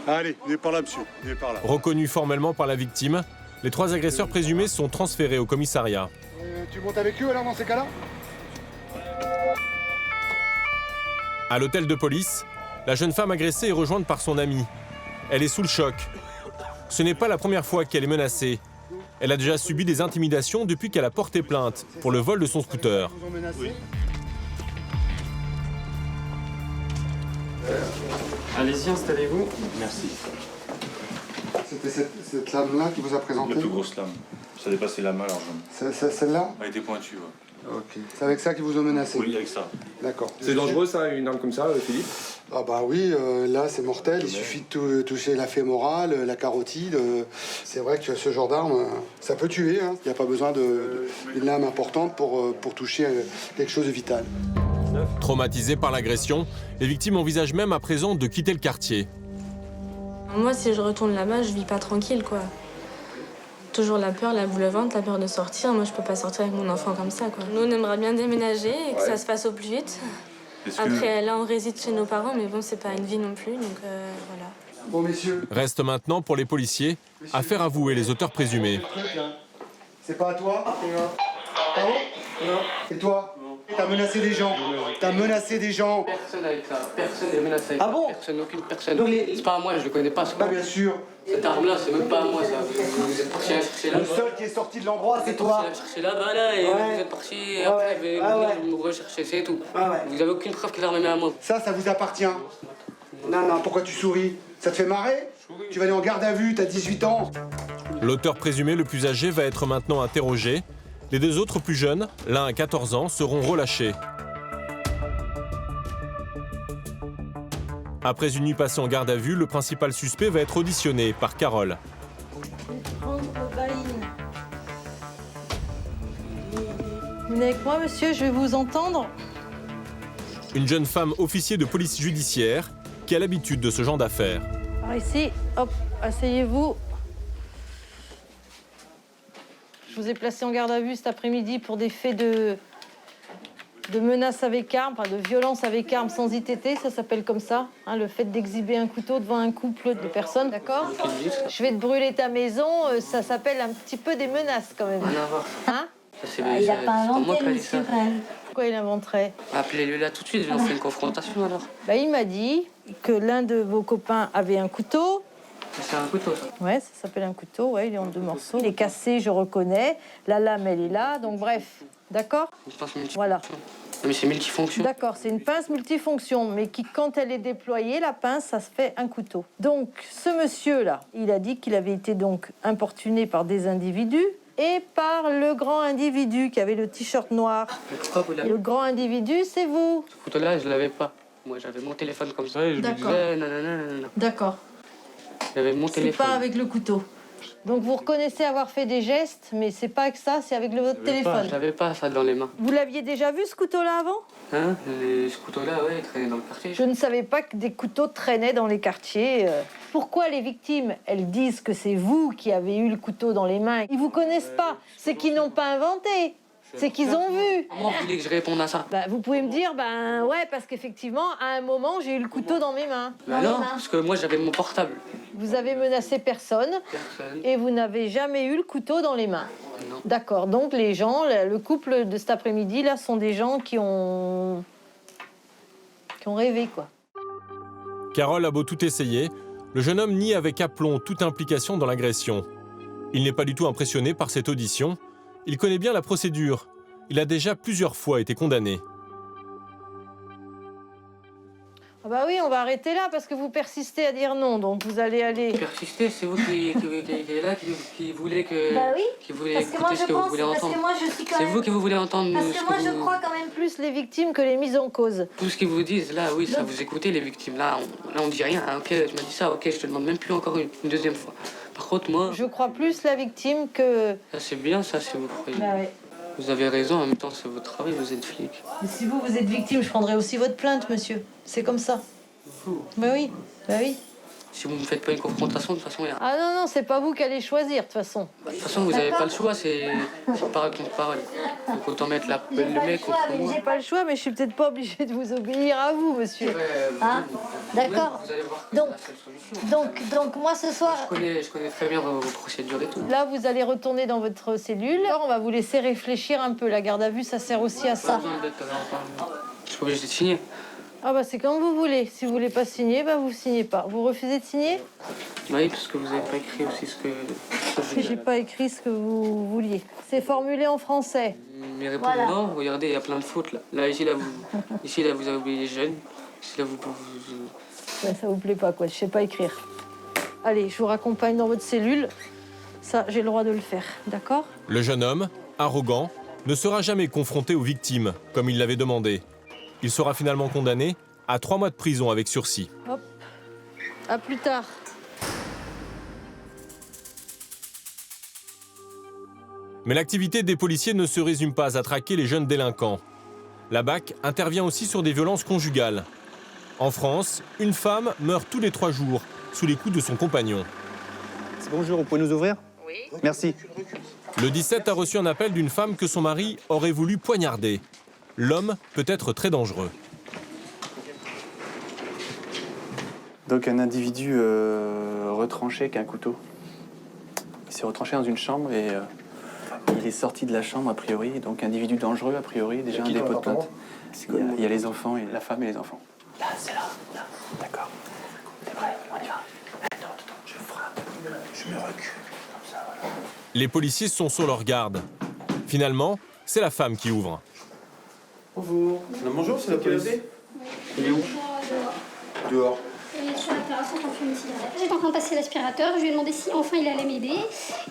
Allez, venez par là, monsieur. Venez par là. Reconnus formellement par la victime, les 3 agresseurs présumés sont transférés au commissariat. Tu montes avec eux alors dans ces cas-là? À l'hôtel de police, la jeune femme agressée est rejointe par son amie. Elle est sous le choc. Ce n'est pas la première fois qu'elle est menacée. Elle a déjà subi des intimidations depuis qu'elle a porté plainte pour le vol de son scooter. Oui. Allez-y, installez-vous. Merci. C'était cette lame-là qui vous a présenté? La plus grosse lame. Ça dépassait la main largement. Celle-là? Elle était pointue, ouais. Ok. C'est avec ça qu'ils vous ont menacé? Oui, avec ça. D'accord. C'est dangereux ça, une arme comme ça, Philippe? Ah bah oui, là c'est mortel. Il suffit de toucher la fémorale, la carotide. C'est vrai que ce genre d'arme, ça peut tuer. Hein. Il n'y a pas besoin d'une lame importante pour toucher quelque chose de vital. Traumatisées par l'agression, les victimes envisagent même à présent de quitter le quartier. Moi, si je retourne là-bas, je vis pas tranquille, quoi. Toujours la peur, la boule au ventre, la peur de sortir. Moi, je peux pas sortir avec mon enfant comme ça, quoi. Nous, on aimerait bien déménager et que ça se fasse au plus vite. Après, là, on réside chez nos parents, mais bon, c'est pas une vie non plus, donc voilà. Bon, messieurs. Reste maintenant pour les policiers à faire avouer les auteurs présumés. C'est pas à toi? Ah bon? Non. Et toi? T'as menacé des gens. T'as menacé des gens. Personne avec ça. Personne n'est menacé. Ah bon? Personne, aucune personne. C'est pas à moi, je le connais pas. Bah bien sûr. Cette arme-là, c'est même pas à moi, ça. Vous êtes parti la chercher là. Le seul qui est sorti de l'endroit, c'est toi. Vous êtes parti la chercher là-bas, là, et vous êtes parti après, vous me rechercher, c'est tout. Vous avez aucune preuve que l'arme est à moi. Ça vous appartient. Non, pourquoi tu souris? Ça te fait marrer? Tu vas aller en garde à vue, t'as 18 ans. L'auteur présumé le plus âgé va être maintenant interrogé. Les deux autres plus jeunes, l'un à 14 ans, seront relâchés. Après une nuit passée en garde à vue, le principal suspect va être auditionné par Carole. Vous venez avec moi, monsieur, je vais vous entendre. Une jeune femme officier de police judiciaire qui a l'habitude de ce genre d'affaires. Par ici, hop, asseyez-vous. Je vous ai placé en garde à vue cet après-midi pour des faits de menaces avec armes, enfin de violence avec armes sans ITT, ça s'appelle comme ça. Hein, le fait d'exhiber un couteau devant un couple de personnes, d'accord? Je vais te brûler ta maison, ça s'appelle un petit peu des menaces quand même. Hein? Il n'a pas inventé, monsieur, quand même. Pourquoi il inventerait? Appelez-le là tout de suite, on fait une confrontation alors. Bah, il m'a dit que l'un de vos copains avait un couteau. C'est un couteau, ça? Ouais, ça s'appelle un couteau, ouais, il est en 2 morceaux. Il est cassé, je reconnais. La lame, elle est là, donc bref. D'accord? Une pince multifonction. Voilà. Mais c'est multifonction. D'accord, c'est une pince multifonction, mais qui, quand elle est déployée, la pince, ça se fait un couteau. Donc, ce monsieur-là, il a dit qu'il avait été donc importuné par des individus et par le grand individu qui avait le t-shirt noir. Le grand individu, c'est vous. Ce couteau-là, je l'avais pas. Moi, j'avais mon téléphone comme ça et je lui disais nanana. D'accord. J'avais mon C'est téléphone. pas avec le couteau. Donc vous reconnaissez avoir fait des gestes, mais c'est pas que ça, c'est avec votre téléphone. Je l'avais pas ça dans les mains. Vous l'aviez déjà vu ce couteau-là avant? Hein? Ce couteau-là, ouais, il traînait dans le quartier. Je ne savais pas que des couteaux traînaient dans les quartiers. Pourquoi les victimes, elles disent que c'est vous qui avez eu le couteau dans les mains? Ils vous connaissent pas, c'est qu'ils n'ont pas inventé. C'est qu'ils ont vu. Comment vous voulez que je réponde à ça? Bah, vous pouvez me dire, ben ouais, parce qu'effectivement, à un moment, j'ai eu le couteau dans mes mains. Bah non, parce que moi j'avais mon portable. Vous avez menacé personne. Et vous n'avez jamais eu le couteau dans les mains. D'accord, donc les gens, le couple de cet après-midi, là, sont des gens qui ont rêvé, quoi. Carole a beau tout essayer, le jeune homme nie avec aplomb toute implication dans l'agression. Il n'est pas du tout impressionné par cette audition. Il connaît bien la procédure. Il a déjà plusieurs fois été condamné. Ah bah oui, on va arrêter là parce que vous persistez à dire non, donc vous allez aller... Persister, c'est vous qui est là, qui voulez que... Bah oui, qui voulez parce que écouter moi ce je que vous pense, voulez parce entendre. que moi je suis quand C'est même... vous qui vous voulez entendre. Parce ce que moi que je vous... crois quand même plus... Plus les victimes que les mises en cause. Tout ce qu'ils vous disent, là, oui, ça vous écoutez, les victimes. Là, on dit rien. Ok, tu m'as dit ça, ok, je te demande même plus encore une deuxième fois. Par contre, moi... Je crois plus la victime que... Ça, c'est bien, ça, si vous croyez. Bah ouais. Vous avez raison, en même temps, c'est votre travail, vous êtes flic. Mais si vous êtes victime, je prendrai aussi votre plainte, monsieur. C'est comme ça. Bah oui, bah oui. Si vous ne me faites pas une confrontation, de toute façon, il y a... Ah non, non, c'est pas vous qui allez choisir, de toute façon. De toute façon, vous n'avez pas le choix, c'est parole contre parole. Donc autant mettre le mec contre moi. J'ai pas le choix, mais je suis peut-être pas obligée de vous obéir à vous, monsieur. Ah, d'accord. Vous allez voir que c'est la seule solution. Donc moi ce soir... Je connais très bien vos procédures et tout. Là, vous allez retourner dans votre cellule. Alors, on va vous laisser réfléchir un peu. La garde à vue, ça sert aussi à ça. Je suis obligé de signer. Ah bah c'est comme vous voulez. Si vous voulez pas signer, bah vous signez pas. Vous refusez de signer? Oui, parce que vous n'avez pas écrit aussi ce que... J'ai pas écrit ce que vous vouliez. C'est formulé en français. Mais répondez non, regardez, il y a plein de fautes là. Là, ici, vous avez oublié les jeunes. Ici, là, vous... Ouais, ça vous plaît pas, quoi. Je sais pas écrire. Allez, je vous raccompagne dans votre cellule. Ça, j'ai le droit de le faire, d'accord? Le jeune homme, arrogant, ne sera jamais confronté aux victimes, comme il l'avait demandé. Il sera finalement condamné à 3 mois de prison avec sursis. Hop. À plus tard. Mais l'activité des policiers ne se résume pas à traquer les jeunes délinquants. La BAC intervient aussi sur des violences conjugales. En France, une femme meurt tous les 3 jours sous les coups de son compagnon. Bonjour, vous pouvez nous ouvrir? Oui. Merci. Le 17 a reçu un appel d'une femme que son mari aurait voulu poignarder. L'homme peut être très dangereux. Donc un individu retranché avec un couteau. Il s'est retranché dans une chambre et il est sorti de la chambre a priori. Donc individu dangereux a priori, déjà un dépôt de plainte. Il y a les enfants, et la femme et les enfants. Là, c'est là. D'accord. T'es prêt? On y va. Attends, je frappe. Je me recule. Comme ça, voilà. Les policiers sont sur leur garde. Finalement, c'est la femme qui ouvre. Bonjour. Bonjour, c'est la police. Il est où? Dehors. Sur la terrasse, en train de fumer une cigarette. J'étais en train de passer l'aspirateur, je lui ai demandé si enfin il allait m'aider.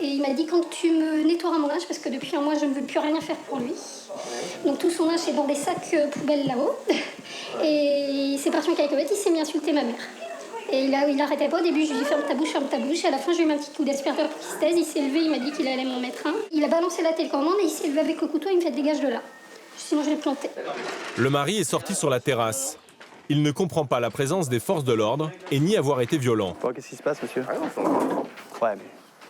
Et il m'a dit quand tu me nettoieras mon linge, parce que depuis un mois je ne veux plus rien faire pour lui. Donc tout son linge est dans des sacs poubelles là-haut. Et c'est parti en cacahuète, il s'est mis à insulter ma mère. Et il arrêtait pas, au début je lui ai dit ferme ta bouche. À la fin je lui ai mis un petit coup d'aspirateur pour qu'il se taise, il s'est levé, il m'a dit qu'il allait m'en mettre un. Il a balancé la télécommande et il s'est levé avec le couteau, il me fait dégage de là. Sinon je l'ai planté. Le mari est sorti sur la terrasse. Il ne comprend pas la présence des forces de l'ordre et nie avoir été violent. Qu'est-ce qui se passe, monsieur? Ouais, mais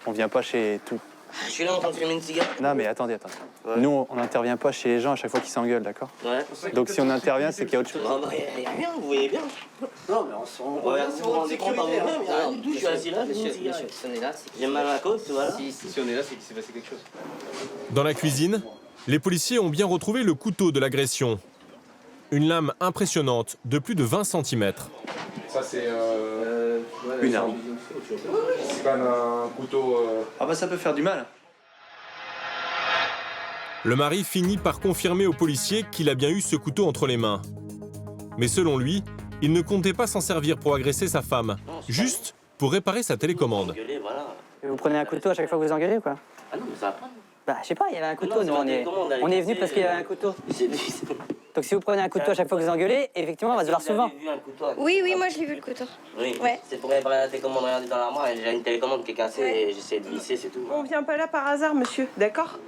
on vient pas chez tout. Je suis là en train de fumer une cigarette. Non, mais attendez. Ouais. Nous, on n'intervient pas chez les gens à chaque fois qu'ils s'engueulent, d'accord? Ouais. Donc si on intervient, c'est qu'il y a autre chose. Non, il n'y a rien, vous voyez bien. Non, mais on regarde, si vous vous rendez compte par vous-même, il n'y a rien du tout. Je suis assis là, monsieur. Si on est là, j'ai mal à la côte, voilà. Si on est là, c'est qu'il s'est passé quelque chose. Dans la cuisine, les policiers ont bien retrouvé le couteau de l'agression. Une lame impressionnante de plus de 20 cm. Ça, c'est une arme. C'est quand même un couteau... Ah bah ça peut faire du mal. Le mari finit par confirmer aux policiers qu'il a bien eu ce couteau entre les mains. Mais selon lui, il ne comptait pas s'en servir pour agresser sa femme, juste pour réparer sa télécommande. Vous prenez un couteau à chaque fois que vous engueulez ou quoi? Ah non, mais ça va pas. Bah, je sais pas, il y avait un couteau, nous, on est venu parce qu'il y avait un couteau. Donc si vous prenez un couteau à chaque fois que vous engueulez, effectivement, on va se voir souvent. Oui, moi je l'ai vu le couteau. Oui, ouais. C'est pour réparer la télécommande, regardez dans l'armoire, j'ai une télécommande qui est cassée et j'essaie de visser, c'est tout. On vient pas là par hasard, monsieur, d'accord?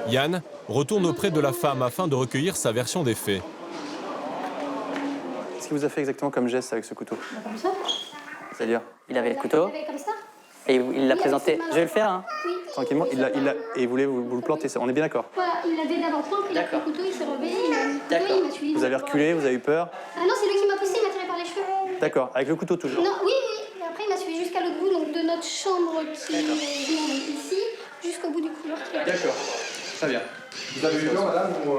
Yann retourne auprès de la femme afin de recueillir sa version des faits. Qu'est-ce qu'il vous a fait exactement comme geste avec ce couteau? Comme ça. C'est-à-dire? Il avait le couteau Comme ça. et il l'a présenté. Je vais le faire, hein. Oui. Tranquillement, et il voulait vous le planter, on est bien d'accord? Voilà, il l'avait d'avant plan, puis il a pris le couteau, il s'est relevé, il a mis le couteau, il m'a suivi. Vous avez reculé, vous avez eu peur? Ah non, c'est lui qui m'a poussé, il m'a tiré par les cheveux. D'accord, avec le couteau toujours? Non, oui. Et après, il m'a suivi jusqu'à l'autre bout donc, de notre chambre qui est ici, jusqu'au bout du couloir. D'accord, très bien. Vous avez eu peur, madame, ou...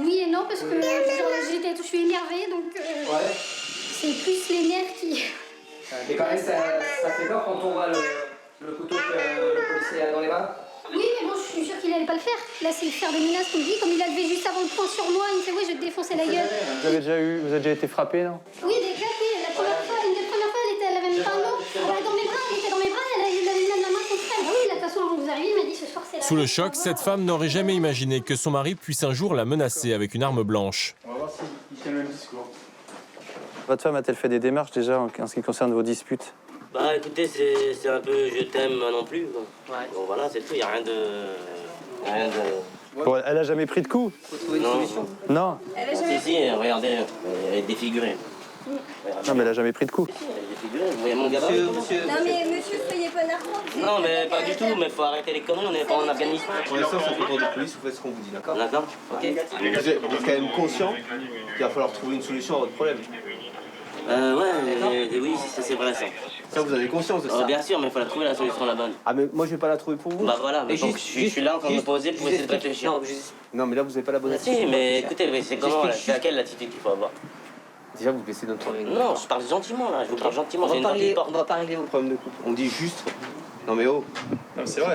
Oui et non, parce que je suis énervée, donc c'est plus les nerfs qui... Mais quand même, ça fait peur quand on voit le couteau que le policier a dans les mains? Oui, mais bon, je suis sûre qu'il allait pas le faire. Là, c'est le fer de menace qu'on me dit. Comme il a levé juste avant le poing sur moi, il me fait « Oui, je vais te défoncer la gueule ». Vous avez déjà été frappé, non? Oui, des claques, oui. La première fois, une des premières fois, elle avait même pas un mot. Elle était dans mes bras, elle avait même la main contre elle. Ah oui, de toute façon, avant que vous arriviez, il m'a dit « Ce soir, c'est la... » Sous le choc, cette femme n'aurait jamais imaginé que son mari puisse un jour la menacer avec une arme blanche. On va voir s'il tient le même discours. Votre femme a-t-elle fait des démarches déjà en ce qui concerne vos disputes? Bah écoutez, c'est un peu je t'aime non plus. Ouais. Bon voilà, c'est tout, il n'y a rien de... Bon, elle a jamais pris de coups? Faut trouver une solution. Non. Elle a jamais pris. Regardez, elle est défigurée. Non, mais elle a jamais pris de coups. Elle est défigurée, vous voyez mon gamin? Non mais monsieur, soyez pas narquois. Non mais pas du tout, mais faut arrêter les conneries, on n'est pas en Afghanistan. Pour l'instant, ça fait pour de police, vous faites ce qu'on vous dit, d'accord? D'accord, ok. Vous êtes quand même conscient qu'il va falloir trouver une solution à votre problème? Oui, c'est vrai ça. Ça, vous avez conscience de ça? Bien sûr, mais il faut la trouver la solution la bonne. Ah, mais moi, je vais pas la trouver pour vous. Bah voilà, mais donc, je suis là en train de me poser pour essayer de réfléchir. Non, mais là, vous n'avez pas la bonne attitude. Si, mais écoutez, c'est comment, c'est laquelle l'attitude qu'il faut avoir? Déjà, vous baissez notre ton. Non, je parle gentiment là, je vous parle gentiment. On va pas régler vos problèmes de couple. On dit juste. Non mais oh. Non, c'est vrai.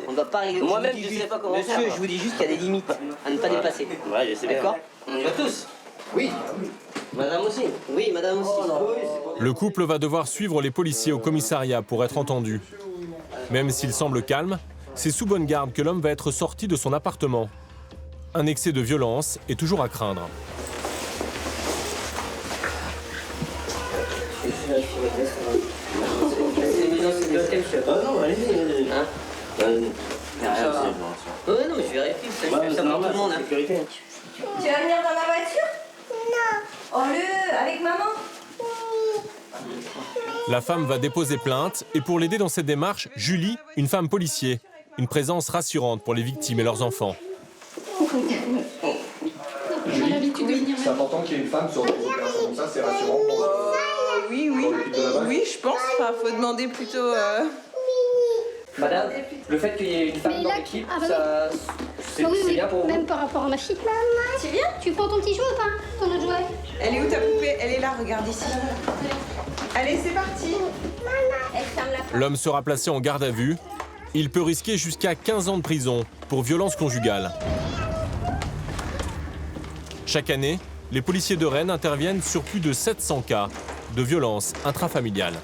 On va pas régler. Moi-même, je sais pas comment faire. Monsieur, je vous dis juste qu'il y a des limites à ne pas dépasser. Ouais, je sais bien. D'accord? On y va tous. Oui. Madame aussi. Oui, madame aussi. Le couple va devoir suivre les policiers au commissariat pour être entendu. Même s'il semble calme, c'est sous bonne garde que l'homme va être sorti de son appartement. Un excès de violence est toujours à craindre. Non, allez-y. Hein? Ouais, non, mais je vérifie, ça pour tout le monde. Tu vas venir dans ma voiture? Non. Avec maman? La femme va déposer plainte et pour l'aider dans cette démarche, Julie, une femme policier, une présence rassurante pour les victimes et leurs enfants. C'est important qu'il y ait une femme sur des opérations comme ça, c'est rassurant pour Oui, je pense. Enfin, faut demander plutôt. Madame, le fait qu'il y ait une femme dans l'équipe, ça. C'est bien pour vous. Même par rapport à ma fille. Tu viens? Tu prends ton petit jouet ou pas? Ton autre jouet? Elle est où ta poupée? Elle est là, regarde ici. Allez, c'est parti. L'homme sera placé en garde à vue. Il peut risquer jusqu'à 15 ans de prison pour violence conjugale. Chaque année, les policiers de Rennes interviennent sur plus de 700 cas de violences intrafamiliales.